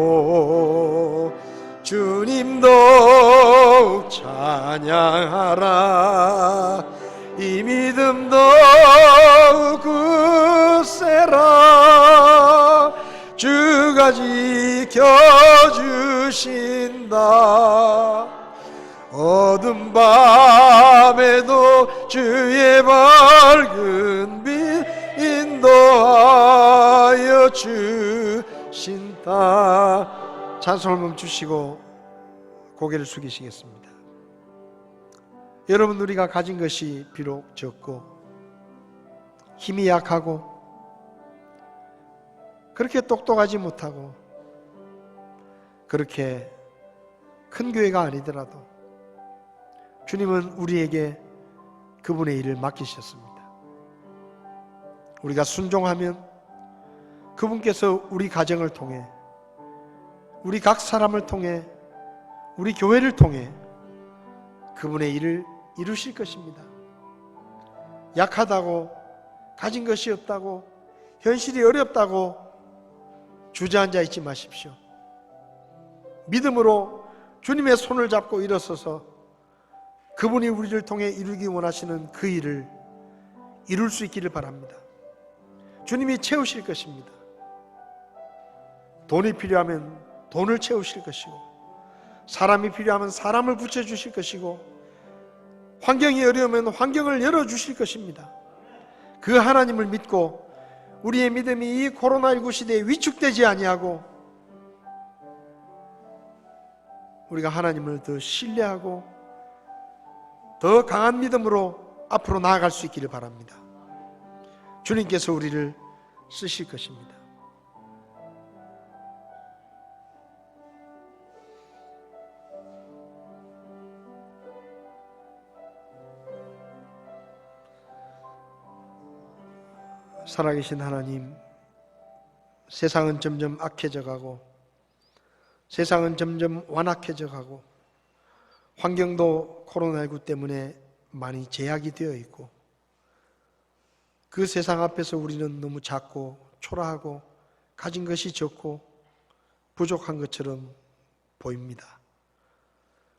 주님 더욱 찬양하라. 이 믿음 더욱 굳세라. 주가 지켜주신다. 어둠 밤에도 주의 밝은 빛 인도하여 주신다. 찬송을 멈추시고 고개를 숙이시겠습니다. 여러분, 우리가 가진 것이 비록 적고 힘이 약하고 그렇게 똑똑하지 못하고 그렇게 큰 교회가 아니더라도 주님은 우리에게 그분의 일을 맡기셨습니다. 우리가 순종하면 그분께서 우리 가정을 통해, 우리 각 사람을 통해, 우리 교회를 통해 그분의 일을 이루실 것입니다. 약하다고, 가진 것이 없다고, 현실이 어렵다고 주저앉아 있지 마십시오. 믿음으로 주님의 손을 잡고 일어서서 그분이 우리를 통해 이루기 원하시는 그 일을 이룰 수 있기를 바랍니다. 주님이 채우실 것입니다. 돈이 필요하면 돈을 채우실 것이고, 사람이 필요하면 사람을 붙여주실 것이고, 환경이 어려우면 환경을 열어주실 것입니다. 그 하나님을 믿고 우리의 믿음이 이 코로나19 시대에 위축되지 아니하고 우리가 하나님을 더 신뢰하고 더 강한 믿음으로 앞으로 나아갈 수 있기를 바랍니다. 주님께서 우리를 쓰실 것입니다. 살아계신 하나님, 세상은 점점 악해져 가고 세상은 점점 완악해져 가고 환경도 코로나19 때문에 많이 제약이 되어 있고 그 세상 앞에서 우리는 너무 작고 초라하고 가진 것이 적고 부족한 것처럼 보입니다.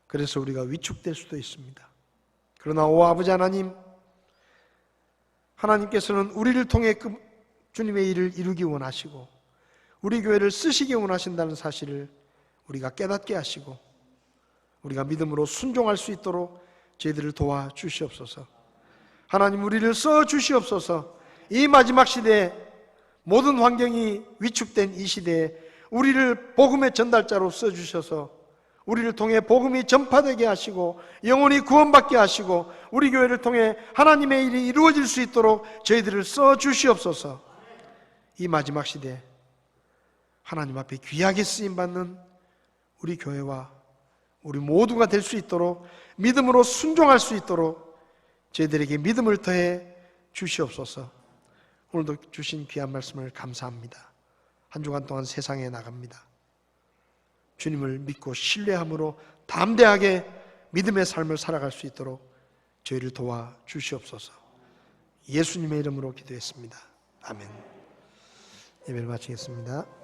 그래서 우리가 위축될 수도 있습니다. 그러나 오 아버지 하나님, 하나님께서는 우리를 통해 그 주님의 일을 이루기 원하시고 우리 교회를 쓰시기 원하신다는 사실을 우리가 깨닫게 하시고 우리가 믿음으로 순종할 수 있도록 저희들을 도와주시옵소서. 하나님, 우리를 써주시옵소서. 이 마지막 시대에 모든 환경이 위축된 이 시대에 우리를 복음의 전달자로 써주셔서 우리를 통해 복음이 전파되게 하시고 영혼이 구원받게 하시고 우리 교회를 통해 하나님의 일이 이루어질 수 있도록 저희들을 써주시옵소서. 이 마지막 시대 하나님 앞에 귀하게 쓰임받는 우리 교회와 우리 모두가 될 수 있도록 믿음으로 순종할 수 있도록 저희들에게 믿음을 더해 주시옵소서. 오늘도 주신 귀한 말씀을 감사합니다. 한 주간 동안 세상에 나갑니다. 주님을 믿고 신뢰함으로 담대하게 믿음의 삶을 살아갈 수 있도록 저희를 도와주시옵소서. 예수님의 이름으로 기도했습니다. 아멘. 예배를 마치겠습니다.